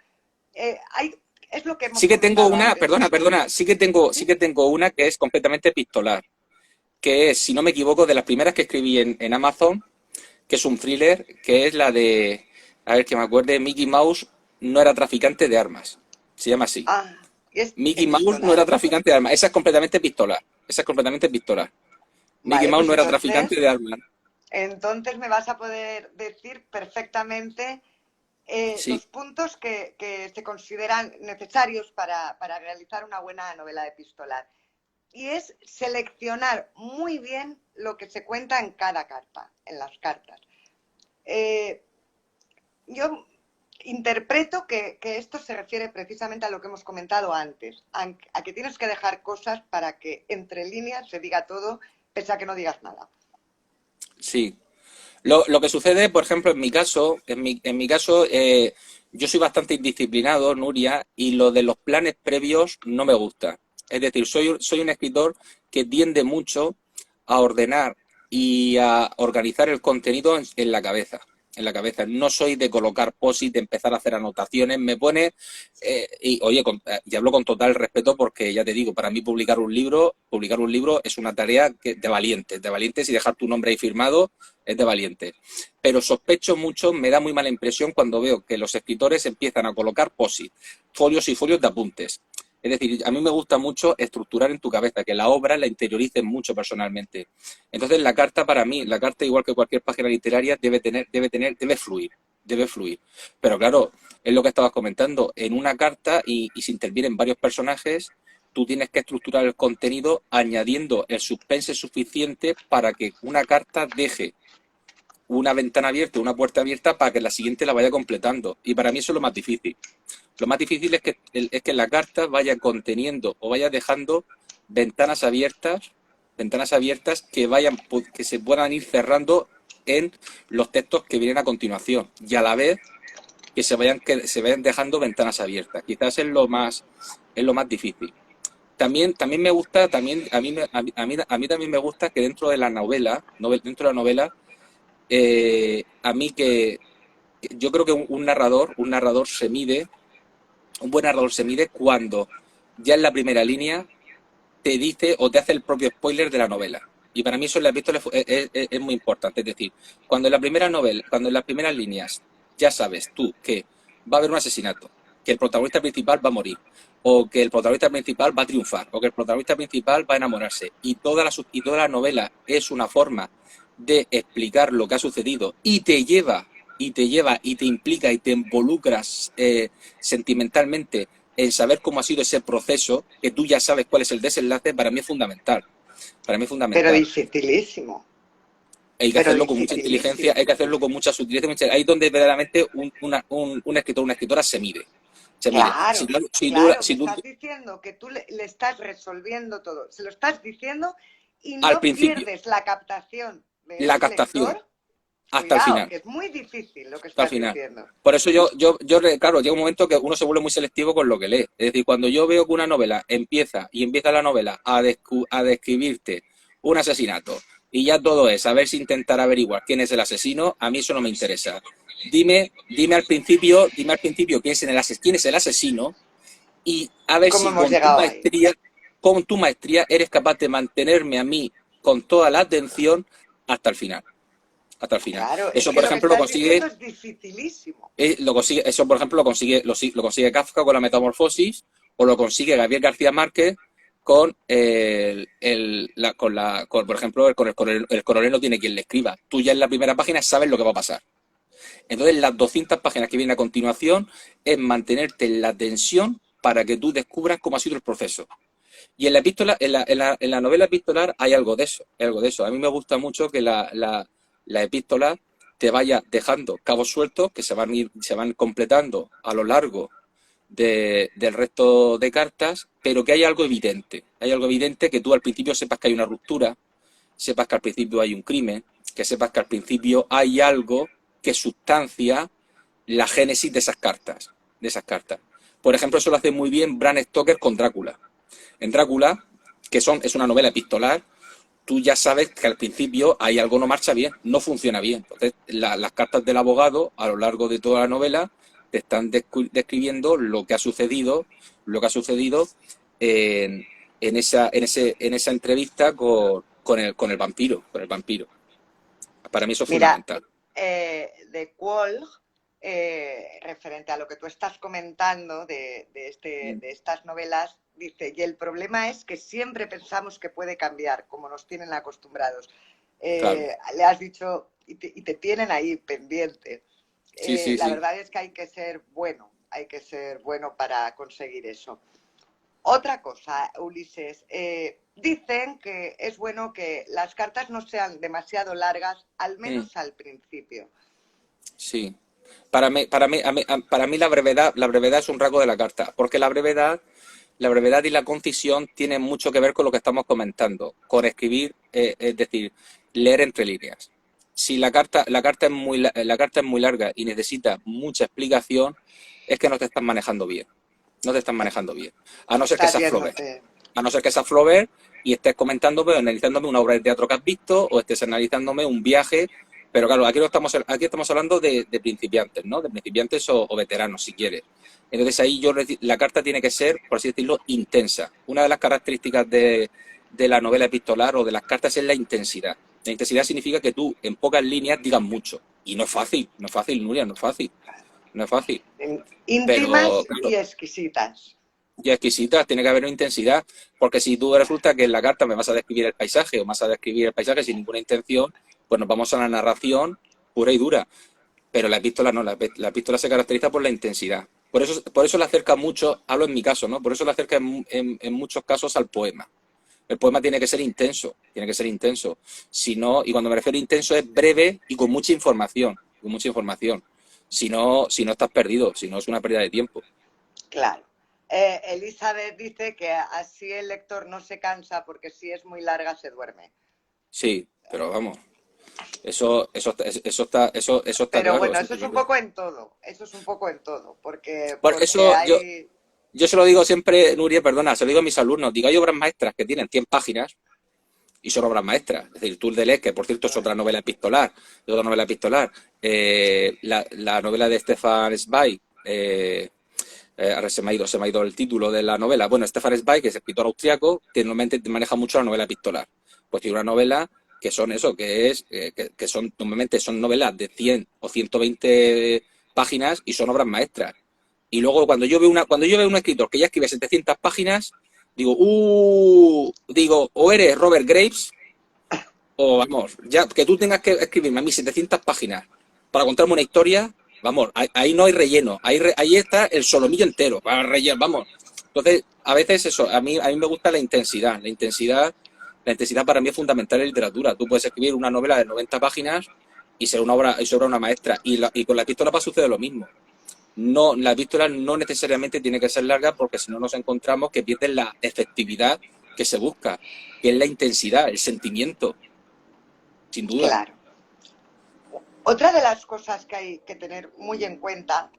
Es lo que hemos Sí que tengo comentado una, antes. perdona, sí ¿Sí? que tengo una que es completamente epistolar, que es, si no me equivoco, de las primeras que escribí en Amazon, que es un thriller, que es la de, a ver que me acuerde, Mickey Mouse no era traficante de armas. Se llama así. Ah, es Mickey Mouse no epistolar. era traficante de armas. Esa es completamente pistolar. Esa es completamente pistolar. Mickey Vale, Mouse pues no era traficante de armas. entonces me vas a poder decir perfectamente Sí, los puntos que se consideran necesarios para realizar una buena novela epistolar. Y es seleccionar muy bien lo que se cuenta en cada carta, en las cartas. Eh, yo interpreto que esto se refiere precisamente a lo que hemos comentado antes, a que tienes que dejar cosas para que entre líneas se diga todo, pese a que no digas nada. sí. Lo que sucede, por ejemplo, en mi caso, yo soy bastante indisciplinado, Nuria, y lo de los planes previos no me gusta. Es decir, soy un escritor que tiende mucho a ordenar y a organizar el contenido en la cabeza. En la cabeza. No soy de colocar posit, de empezar a hacer anotaciones. Me pone, y oye, y hablo con total respeto porque ya te digo, para mí publicar un libro es una tarea de valientes y dejar tu nombre ahí firmado es de valiente. Pero sospecho mucho, me da muy mala impresión cuando veo que los escritores empiezan a colocar posit, folios y folios de apuntes. Es decir, a mí me gusta mucho estructurar en tu cabeza, que la obra la interiorices mucho personalmente. Entonces, la carta para mí, la carta igual que cualquier página literaria, debe fluir, debe fluir. Pero claro, es lo que estabas comentando, en una carta y si intervienen varios personajes, tú tienes que estructurar el contenido añadiendo el suspense suficiente para que una carta deje una ventana abierta, una puerta abierta para que la siguiente la vaya completando. Y para mí eso es lo más difícil. Lo más difícil es que la carta vaya conteniendo o vaya dejando ventanas abiertas que se puedan ir cerrando en los textos que vienen a continuación. Y a la vez que se vayan dejando ventanas abiertas. Quizás es lo más difícil. También me gusta, también a mí también me gusta que dentro de la novela, a mí que yo creo que un narrador un buen narrador se mide cuando ya en la primera línea te dice o te hace el propio spoiler de la novela. Y para mí eso en las epístolas es muy importante. Es decir, cuando en las primeras líneas ya sabes tú que va a haber un asesinato, que el protagonista principal va a morir, o que el protagonista principal va a triunfar, o que el protagonista principal va a enamorarse. Y toda la novela es una forma de explicar lo que ha sucedido y te implica y te involucras sentimentalmente en saber cómo ha sido ese proceso, que tú ya sabes cuál es el desenlace, para mí es fundamental. Para mí es Pero fundamental. dificilísimo, Hay que pero hacerlo con mucha inteligencia, hay dificilísimo. que hacerlo con mucha sutileza. Ahí es donde verdaderamente un escritor, una escritora se mide. Se mide. Claro, claro, me estás diciendo que tú le estás resolviendo todo, se lo estás diciendo y al no principio, pierdes la captación de la ese captación, lector. hasta el Cuidado, final. que es muy difícil lo que Hasta el estás final. diciendo. Por eso claro, llega un momento que uno se vuelve muy selectivo con lo que lee. Es decir, cuando yo veo que una novela empieza la novela a describirte un asesinato, y ya todo es a ver si intentar averiguar quién es el asesino, a mí eso no me interesa. Dime al principio quién es el asesino, y a ver ¿Cómo si hemos llegado ahí? con tu maestría eres capaz de mantenerme a mí con toda la atención hasta el final. Hasta el final. Claro, es Eso, que por lo que ejemplo, lo estás consigue diciendo es dificilísimo. eso, por ejemplo, lo consigue Kafka con la Metamorfosis, o lo consigue Gabriel García Márquez con, por ejemplo, el coronel no tiene quien le escriba. Tú ya en la primera página sabes lo que va a pasar. Entonces, las 200 páginas que vienen a continuación es mantenerte en la tensión para que tú descubras cómo ha sido el proceso. Y en la epístola, en la novela epistolar hay algo de eso, hay algo de eso. A mí me gusta mucho que la epístola te vaya dejando cabos sueltos que se van completando a lo largo del resto de cartas, pero que hay algo evidente. Hay algo evidente, que tú al principio sepas que hay una ruptura, sepas que al principio hay un crimen, que sepas que al principio hay algo que sustancia la génesis de esas cartas. De esas cartas. Por ejemplo, eso lo hace muy bien Bram Stoker con Drácula. En Drácula, es una novela epistolar, tú ya sabes que al principio hay algo no marcha bien, no funciona bien. Entonces, las cartas del abogado a lo largo de toda la novela te están describiendo lo que ha sucedido en esa entrevista con el vampiro, Para mí eso es Mira, fundamental. de Quolg, referente a lo que tú estás comentando de estas novelas, dice, y el problema es que siempre pensamos que puede cambiar, como nos tienen acostumbrados. Claro. Le has dicho, y te tienen ahí pendiente. Sí, sí, La sí. verdad es que hay que ser bueno para conseguir eso. Otra cosa, Ulises, dicen que es bueno que las cartas no sean demasiado largas, al Mm, menos al principio. sí. Para mí la brevedad es un rasgo de la carta, porque la brevedad y la concisión tienen mucho que ver con lo que estamos comentando, con escribir, es decir, leer entre líneas. Si la carta es muy larga y necesita mucha explicación, es que no te estás manejando bien. No te estás manejando bien. A no ser que Estás seas Flaubert. yéndote. A no ser que seas Flaubert y estés comentándome o analizándome una obra de teatro que has visto, o estés analizándome un viaje. Pero claro, aquí estamos hablando de principiantes, ¿no? De principiantes o veteranos, si quieres. Entonces ahí la carta tiene que ser, por así decirlo, intensa. Una de las características de la novela epistolar o de las cartas es la intensidad. La intensidad significa que tú, en pocas líneas, digas mucho. Y no es fácil, Nuria, no es fácil. No es fácil. Pero, Íntimas claro, y exquisitas. y exquisita, tiene que haber una intensidad, porque si tú resulta que en la carta me vas a describir el paisaje o vas a describir el paisaje sin ninguna intención, pues nos vamos a la narración pura y dura. Pero la epístola no, la epístola se caracteriza por la intensidad. Por eso le acerca mucho, hablo en mi caso, ¿no? Por eso le acerca en muchos casos al poema. El poema tiene que ser intenso, tiene que ser intenso. Si no, y cuando me refiero a intenso es breve y con mucha información, con mucha información. Si no estás perdido, si no es una pérdida de tiempo. Claro. Elizabeth dice que así el lector no se cansa porque si es muy larga se duerme. Sí, pero vamos, eso está Pero claro, bueno, eso eso está es un claro. poco en todo, eso es un poco en todo, Por porque eso hay... yo se lo digo siempre, Nuria, perdona, se lo digo a mis alumnos, digo, hay obras maestras que tienen 100 páginas y son obras maestras. Es decir, Tour de Lez, que por cierto es otra novela epistolar, la novela de Stefan Zweig, ahora se me ha ido el título de la novela. Bueno, Stefan Zweig, que es escritor austriaco, que normalmente maneja mucho la novela epistolar. Pues tiene una novela que son eso, que son, normalmente son novelas de 100 o 120 páginas y son obras maestras. Y luego cuando yo veo un escritor que ya escribe 700 páginas, digo, o eres Robert Graves, o vamos, ya que tú tengas que escribirme a mí 700 páginas para contarme una historia, vamos, ahí no hay relleno, ahí está el solomillo entero, para relleno, vamos. Entonces, a veces eso, a mí me gusta la intensidad para mí es fundamental en literatura. Tú puedes escribir una novela de 90 páginas y ser una maestra, y con la epístola va a suceder lo mismo. No, la epístola no necesariamente tiene que ser larga porque si no nos encontramos que pierden la efectividad que se busca, que es la intensidad, el sentimiento, sin duda. Claro. Otra de las cosas que hay que tener muy en cuenta,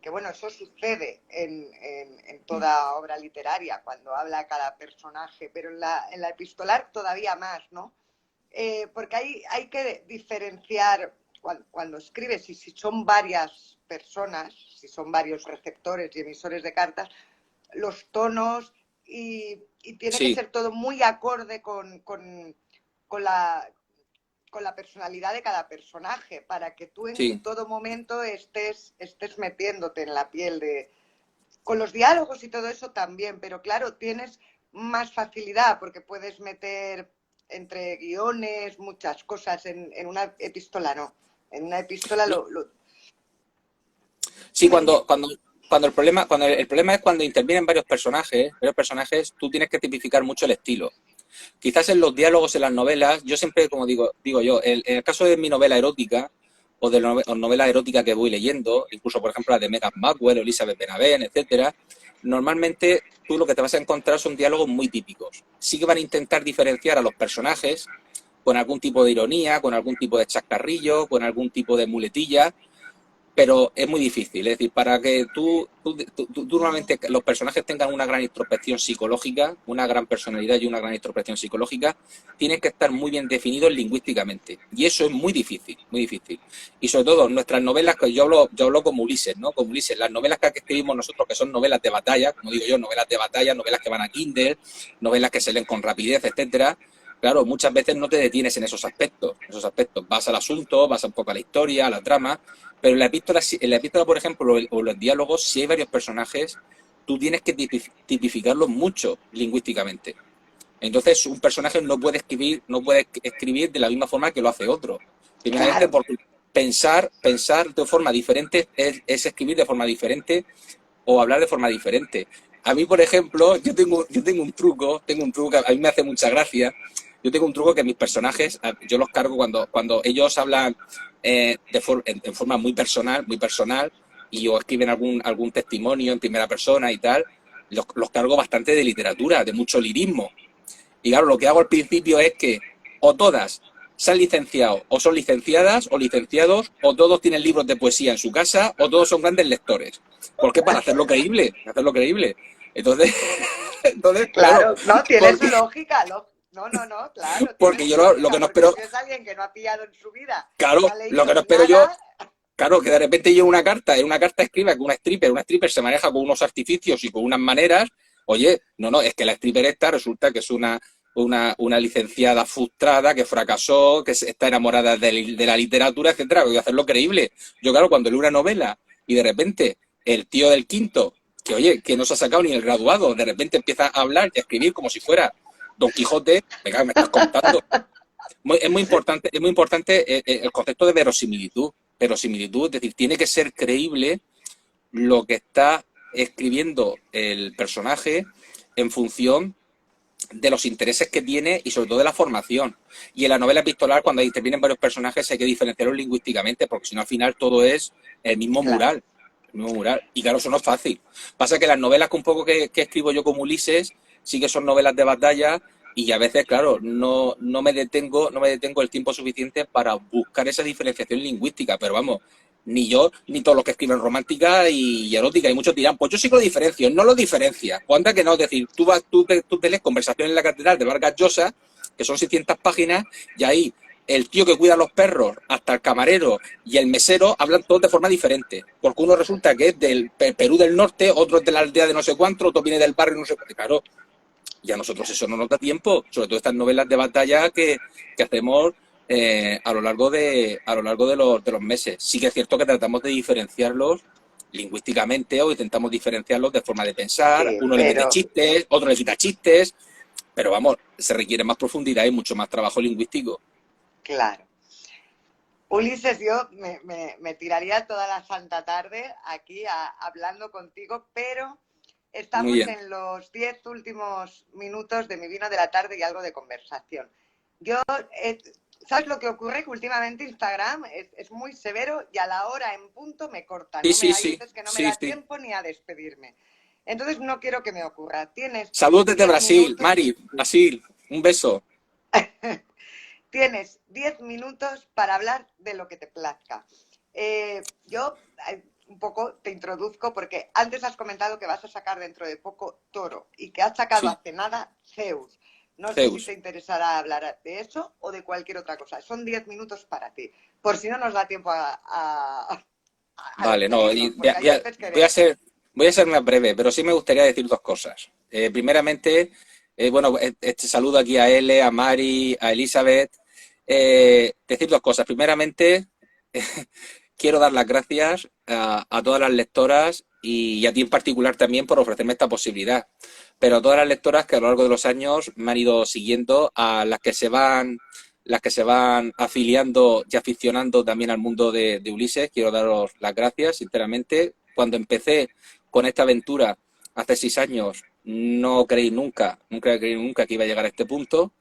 que bueno, eso sucede en toda obra literaria, cuando habla cada personaje, pero en la epistolar todavía más, ¿no? Porque hay que diferenciar cuando escribes, y si son varias personas, si son varios receptores y emisores de cartas, los tonos, y tiene que Sí, ser todo muy acorde con la personalidad de cada personaje, para que tú en sí. todo momento estés metiéndote en la piel con los diálogos y todo eso también, pero claro, tienes más facilidad porque puedes meter entre guiones muchas cosas en una epístola, no. En una epístola No, sí, Dime, dime. cuando el problema es cuando intervienen varios personajes, tú tienes que tipificar mucho el estilo. Quizás en los diálogos, en las novelas, yo siempre, como digo yo, en el caso de mi novela erótica, o novela erótica que voy leyendo, incluso, por ejemplo, la de Megan Maxwell, o Elizabeth Benavent, etcétera, normalmente tú lo que te vas a encontrar son diálogos muy típicos. Sí que van a intentar diferenciar a los personajes con algún tipo de ironía, con algún tipo de chascarrillo, con algún tipo de muletilla, pero es muy difícil. Es decir, para que tú normalmente los personajes tengan una gran introspección psicológica, una gran personalidad y una gran introspección psicológica, tienen que estar muy bien definidos lingüísticamente. Y eso es muy difícil, muy difícil. Y sobre todo nuestras novelas, que yo hablo como Ulises, ¿no? Como Ulises, las novelas que escribimos nosotros, que son novelas de batalla, como digo yo, novelas de batalla, novelas que van a Kindle, novelas que se leen con rapidez, etcétera. Claro, muchas veces no te detienes en esos aspectos. Vas al asunto, vas un poco a la historia, a la trama, pero en la epístola, por ejemplo, o los diálogos, si hay varios personajes, tú tienes que tipificarlos mucho lingüísticamente. Entonces, un personaje no puede escribir de la misma forma que lo hace otro. Primeramente, Claro. porque pensar de forma diferente es escribir de forma diferente o hablar de forma diferente. A mí, por ejemplo, yo tengo un truco que a mí me hace mucha gracia. Yo tengo un truco que mis personajes, yo los cargo cuando ellos hablan en forma muy personal, y o escriben algún testimonio en primera persona y tal, los cargo bastante de literatura, de mucho lirismo. Y claro, lo que hago al principio es que o todas se han licenciado, o son licenciadas, o licenciados, o todos tienen libros de poesía en su casa, o todos son grandes lectores. ¿Por qué? Para hacerlo creíble, hacerlo creíble. Entonces, claro, Claro, no, tiene su porque, lógica. No, no, no, claro, tiene porque su yo lo que lógica, no porque espero, si es alguien que no ha pillado en su vida, claro, no ha lo que leído no espero yo, nada, claro, que de repente yo en una carta escriba que una stripper se maneja con unos artificios y con unas maneras. Oye, no, es que la stripper esta resulta que es una licenciada frustrada que fracasó, que está enamorada de la literatura, etcétera. Voy a hacerlo creíble. Yo, claro, cuando leo una novela y de repente el tío del quinto, que oye, que no se ha sacado ni el graduado, de repente empieza a hablar y a escribir como si fuera Don Quijote, venga, me estás contando. Es muy importante el concepto de verosimilitud. Verosimilitud, es decir, tiene que ser creíble lo que está escribiendo el personaje en función de los intereses que tiene y sobre todo de la formación. Y en la novela epistolar, cuando intervienen varios personajes, hay que diferenciarlos lingüísticamente, porque si no al final todo es el mismo claro. mural. El mismo mural. Y claro, eso no es fácil. Pasa que las novelas que un poco que escribo yo como Ulises, sí que son novelas de batalla, y a veces, claro, no me detengo el tiempo suficiente para buscar esa diferenciación lingüística, pero vamos, ni yo, ni todos los que escriben romántica y erótica, y muchos dirán, pues yo sí que lo diferencio, no lo diferencia. O anda que no, es decir, tú te lees Conversaciones en la Catedral de Vargas Llosa, que son 600 páginas, y ahí el tío que cuida a los perros, hasta el camarero y el mesero hablan todos de forma diferente, porque uno resulta que es del Perú del Norte, otro es de la aldea de no sé cuánto, otro viene del barrio no sé cuánto. Claro, y a nosotros eso no nos da tiempo, sobre todo estas novelas de batalla que hacemos a lo largo de los meses. Sí que es cierto que tratamos de diferenciarlos lingüísticamente o intentamos diferenciarlos de forma de pensar. Sí, Uno le mete pero chistes, otro le quita chistes, pero vamos, se requiere más profundidad y mucho más trabajo lingüístico. claro. Ulises, yo me tiraría toda la santa tarde aquí hablando contigo, pero Muy estamos bien. en los 10 últimos minutos de mi vino de la tarde y algo de conversación. Yo, eh, ¿sabes lo que ocurre? Que últimamente Instagram es muy severo y a la hora en punto me corta. Sí, sí, Hay sí, veces que no me sí, da sí. tiempo ni a despedirme. Entonces no quiero que me ocurra. Tienes Saludos desde 10 Brasil, minutos Mari, Brasil, un beso. Tienes 10 minutos para hablar de lo que te plazca. Yo un poco te introduzco porque antes has comentado que vas a sacar dentro de poco Toro y que has sacado Sí, hace nada Zeus. No sé si Zeus. te interesará hablar de eso o de cualquier otra cosa. Son 10 minutos para ti, por si no nos da tiempo a Vale, no, despedirnos, porque hay veces voy a que... ser, voy a ser más breve, pero sí me gustaría decir dos cosas. Primeramente, bueno, este saludo aquí a Ele, a Mari, a Elizabeth. Decir dos cosas. Primeramente, quiero dar las gracias a todas las lectoras y a ti en particular también por ofrecerme esta posibilidad. Pero a todas las lectoras que a lo largo de los años me han ido siguiendo, a las que se van afiliando y aficionando también al mundo de Ulises, quiero daros las gracias, sinceramente. Cuando empecé con esta aventura hace 6 años, no creí nunca, nunca creí nunca que iba a llegar a este punto.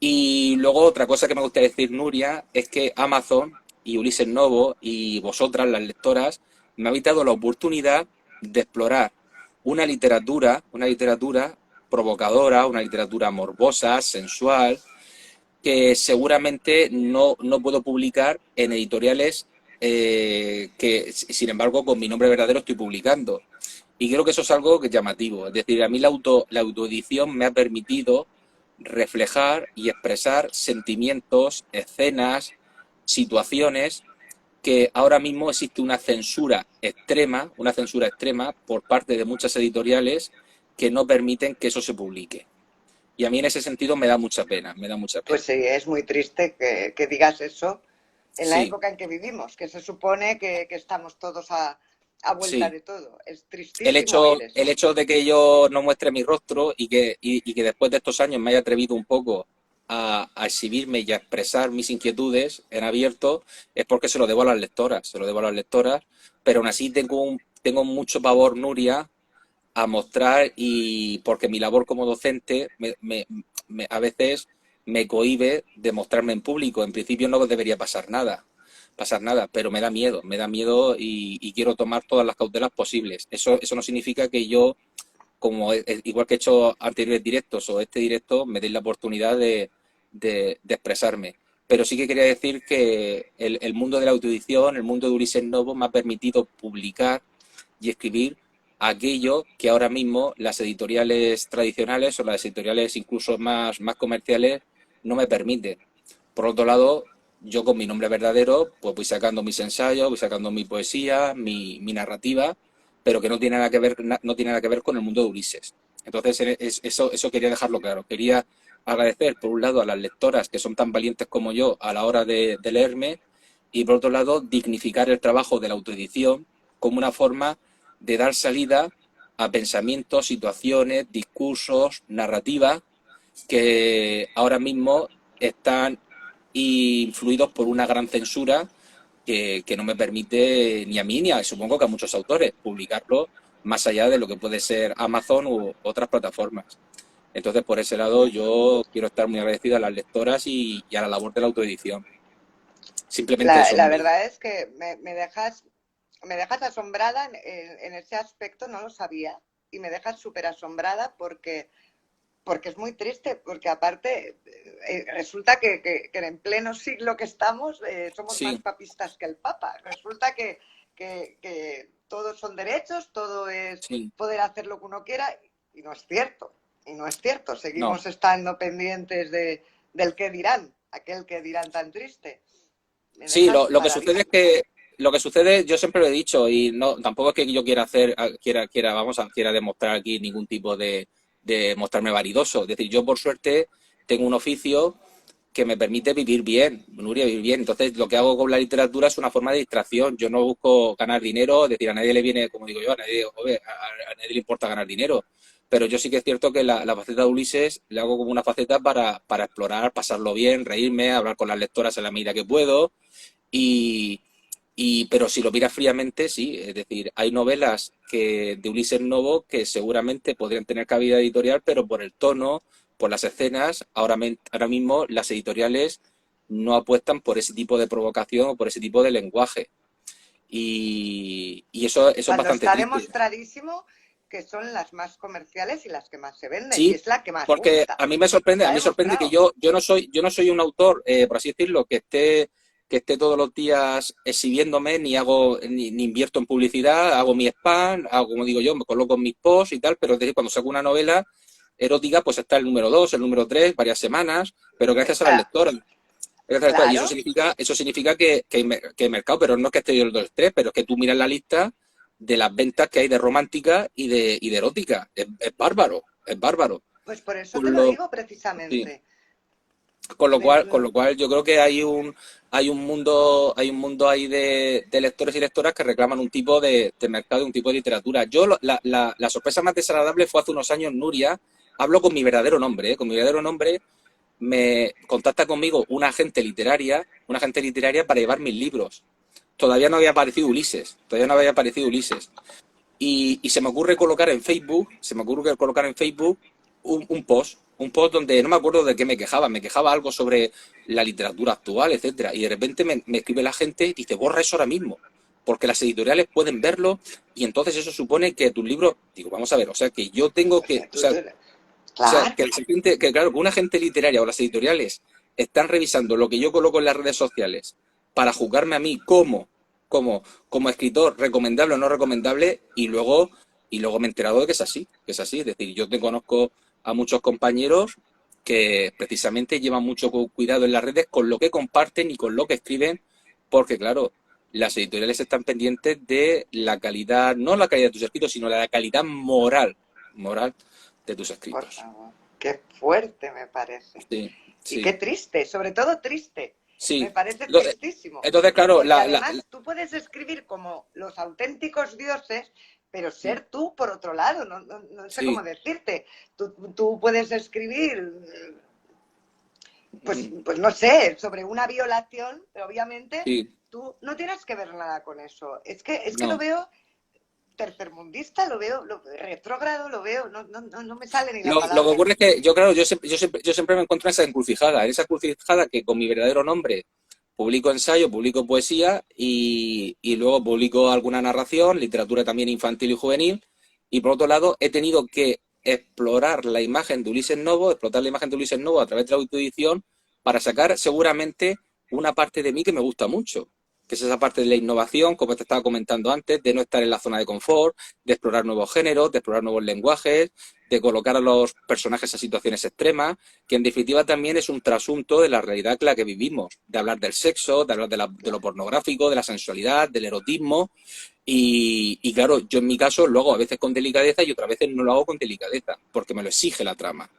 Y luego otra cosa que me gusta decir, Nuria, es que Amazon y Ulises Novo y vosotras, las lectoras, me habéis dado la oportunidad de explorar una literatura provocadora, una literatura morbosa, sensual, que seguramente no puedo publicar en editoriales que, sin embargo, con mi nombre verdadero estoy publicando. Y creo que eso es algo que es llamativo. Es decir, a mí la autoedición me ha permitido reflejar y expresar sentimientos, escenas, situaciones que ahora mismo existe una censura extrema por parte de muchas editoriales que no permiten que eso se publique. Y a mí en ese sentido me da mucha pena, me da mucha Pues pena. sí, es muy triste que digas eso en la Sí, época en que vivimos, que se supone que estamos todos a vuelta sí. de todo. Es tristísimo oír El eso. hecho de que yo no muestre mi rostro y que después de estos años me haya atrevido un poco a exhibirme y a expresar mis inquietudes en abierto es porque se lo debo a las lectoras, se lo debo a las lectoras, pero aún así tengo mucho pavor, Nuria, a mostrar y porque mi labor como docente a veces me cohíbe de mostrarme en público. En principio no debería pasar nada, pero me da miedo y quiero tomar todas las cautelas posibles. Eso no significa que yo, igual que he hecho anteriores directos o este directo, me deis la oportunidad de expresarme. Pero sí que quería decir que el mundo de la autoedición, el mundo de Ulises Novo, me ha permitido publicar y escribir aquello que ahora mismo las editoriales tradicionales o las editoriales incluso más comerciales no me permiten. Por otro lado, yo con mi nombre verdadero, pues voy sacando mis ensayos, voy sacando mi poesía, mi narrativa, pero que no tiene nada que ver, no tiene nada que ver con el mundo de Ulises. Entonces, eso quería dejarlo claro. Quería agradecer, por un lado, a las lectoras que son tan valientes como yo a la hora de leerme, y por otro lado, dignificar el trabajo de la autoedición como una forma de dar salida a pensamientos, situaciones, discursos, narrativas que ahora mismo están influidos por una gran censura que no me permite ni a mí ni a, supongo que a muchos autores publicarlo más allá de lo que puede ser Amazon u otras plataformas. Entonces, por ese lado, yo quiero estar muy agradecido a las lectoras y a la labor de la autoedición. Simplemente eso, La Nuria. verdad es que me dejas asombrada en ese aspecto, no lo sabía, y me dejas súper asombrada porque es muy triste, porque aparte resulta que en pleno siglo que estamos somos más Sí, papistas que el Papa. Resulta que todos son derechos, todo es sí, poder hacer lo que uno quiera, y no es cierto. Y no es cierto. no. Seguimos estando pendientes del que dirán, aquel que dirán tan triste. Me Sí, dejas lo que sucede es paradísima. que lo que sucede, yo siempre lo he dicho, y no, tampoco es que yo quiera hacer, quiera demostrar aquí ningún tipo de mostrarme vanidoso. Es decir, yo por suerte tengo un oficio que me permite vivir bien, Nuria, vivir bien. Entonces, lo que hago con la literatura es una forma de distracción. Yo no busco ganar dinero, es decir, a nadie le viene, como digo yo, a nadie, joder, a nadie le importa ganar dinero. Pero yo sí que es cierto que la faceta de Ulises la hago como una faceta para explorar, pasarlo bien, reírme, hablar con las lectoras en la medida que puedo. Y, pero si lo miras fríamente, sí. Es decir, hay novelas de Ulises Novo que seguramente podrían tener cabida editorial, pero por el tono, por las escenas, ahora mismo las editoriales no apuestan por ese tipo de provocación o por ese tipo de lenguaje. Y eso es Cuando bastante está triste. demostradísimo que son las más comerciales y las que más se venden, y Sí, es la que más porque gusta. a Está mí me sorprende que demostrado. yo no soy un autor, por así decirlo, que esté todos los días exhibiéndome, ni invierto en publicidad, hago mi spam, hago como digo yo, me coloco en mis posts y tal, pero es decir, cuando saco una novela erótica, pues está el número 2, el número 3, varias semanas, pero gracias a las Está lectoras. Y claro. eso significa que hay mercado, pero no es que esté yo el 2 3, pero es que tú miras la lista de las ventas que hay de romántica y de erótica. Es bárbaro, es bárbaro. Pues por eso te Con lo lo, digo sí. precisamente. Con lo cual yo creo que hay un mundo ahí de lectores y lectoras que reclaman un tipo de mercado, un tipo de literatura. La sorpresa más desagradable fue hace unos años, Nuria, hablo con mi verdadero nombre, con mi verdadero nombre, me contacta conmigo una agente literaria para llevar mis libros. Todavía no había aparecido Ulises, todavía no había aparecido Ulises. Y se me ocurre colocar en Facebook, un post donde no me acuerdo de qué me quejaba algo sobre la literatura actual, etcétera. Y de repente me escribe la gente y dice, borra eso ahora mismo, porque las editoriales pueden verlo y entonces eso supone que tus libros, digo, vamos a ver, o sea, que yo tengo O sea, o sea, claro. que claro, que una agente literaria o las editoriales están revisando lo que yo coloco en las redes sociales para juzgarme a mí como, como escritor recomendable o no recomendable y luego me he enterado de que es así. Es decir, yo te conozco a muchos compañeros que precisamente llevan mucho cuidado en las redes con lo que comparten y con lo que escriben, porque claro, las editoriales están pendientes de la calidad, no la calidad de tus escritos, sino la calidad moral de tus Por escritos. favor. Qué fuerte me parece. Sí, Y qué sí, triste, sobre todo triste. Me sí. parece Entonces, tristísimo. entonces, claro, Porque además tú puedes escribir como los auténticos dioses, pero ser tú por otro lado. No sé cómo sí, decirte. Tú puedes escribir, pues no sé, sobre una violación, pero obviamente sí, tú no tienes que ver nada con eso. Es que lo no. veo tercermundista, lo veo retrógrado, lo veo, no me sale ni la Lo que palabra. ocurre es que yo, claro, yo siempre me encuentro en esa encrucijada que con mi verdadero nombre publico ensayo, publico poesía y luego publico alguna narración, literatura también infantil y juvenil. Y por otro lado, he tenido que explorar la imagen de Ulises Novo, explotar la imagen de Ulises Novo a través de la autoedición para sacar seguramente una parte de mí que me gusta mucho, que es esa parte de la innovación, como te estaba comentando antes, de no estar en la zona de confort, de explorar nuevos géneros, de explorar nuevos lenguajes, de colocar a los personajes en situaciones extremas, que en definitiva también es un trasunto de la realidad en la que vivimos, de hablar del sexo, de hablar de lo pornográfico, de la sensualidad, del erotismo, y claro, yo en mi caso lo hago a veces con delicadeza y otras veces no lo hago con delicadeza, porque me lo exige la trama.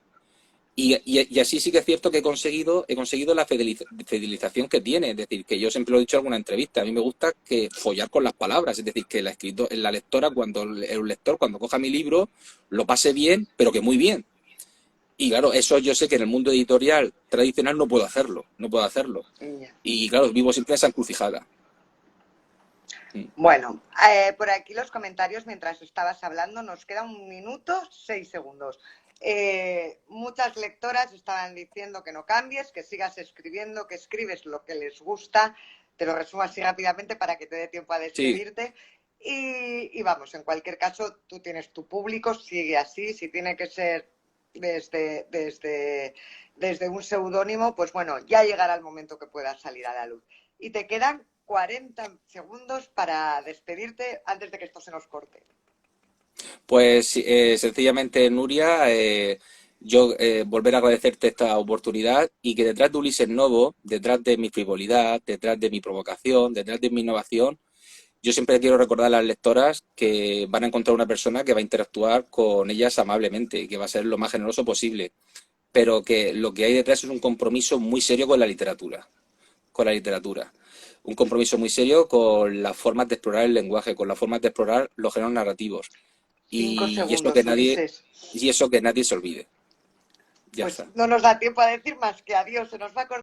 Y así sí que es cierto que he conseguido la fidelización que tiene. Es decir, que yo siempre lo he dicho en alguna entrevista. A mí me gusta que follar con las palabras. Es decir, que la lectora, el lector, cuando coja mi libro, lo pase bien, pero que muy bien. Y claro, eso yo sé que en el mundo editorial tradicional no puedo hacerlo. No puedo hacerlo. Ya. Y claro, vivo siempre esa encrucijada. Mm. Bueno, por aquí los comentarios mientras estabas hablando, nos queda 1 minuto 6 segundos. Muchas lectoras estaban diciendo que no cambies, que sigas escribiendo, que escribes lo que les gusta. Te lo resumo así rápidamente para que te dé tiempo a Sí, despedirte. Y vamos, en cualquier caso, tú tienes tu público, sigue así. Si tiene que ser desde un seudónimo, pues bueno, ya llegará el momento que puedas salir a la luz. Y te quedan 40 segundos para despedirte antes de que esto se nos corte. pues sí, sencillamente, Nuria, yo volver a agradecerte esta oportunidad y que detrás de Ulises Novo, detrás de mi frivolidad, detrás de mi provocación, detrás de mi innovación, yo siempre quiero recordar a las lectoras que van a encontrar una persona que va a interactuar con ellas amablemente y que va a ser lo más generoso posible. pero que lo que hay detrás es un compromiso muy serio con la literatura, con la literatura. Un compromiso muy serio con las formas de explorar el lenguaje, con las formas de explorar los géneros narrativos. 5 segundos, Ulises. Y eso que nadie se olvide. Ya Pues está. no nos da tiempo a decir más que adiós, se nos va a cortar.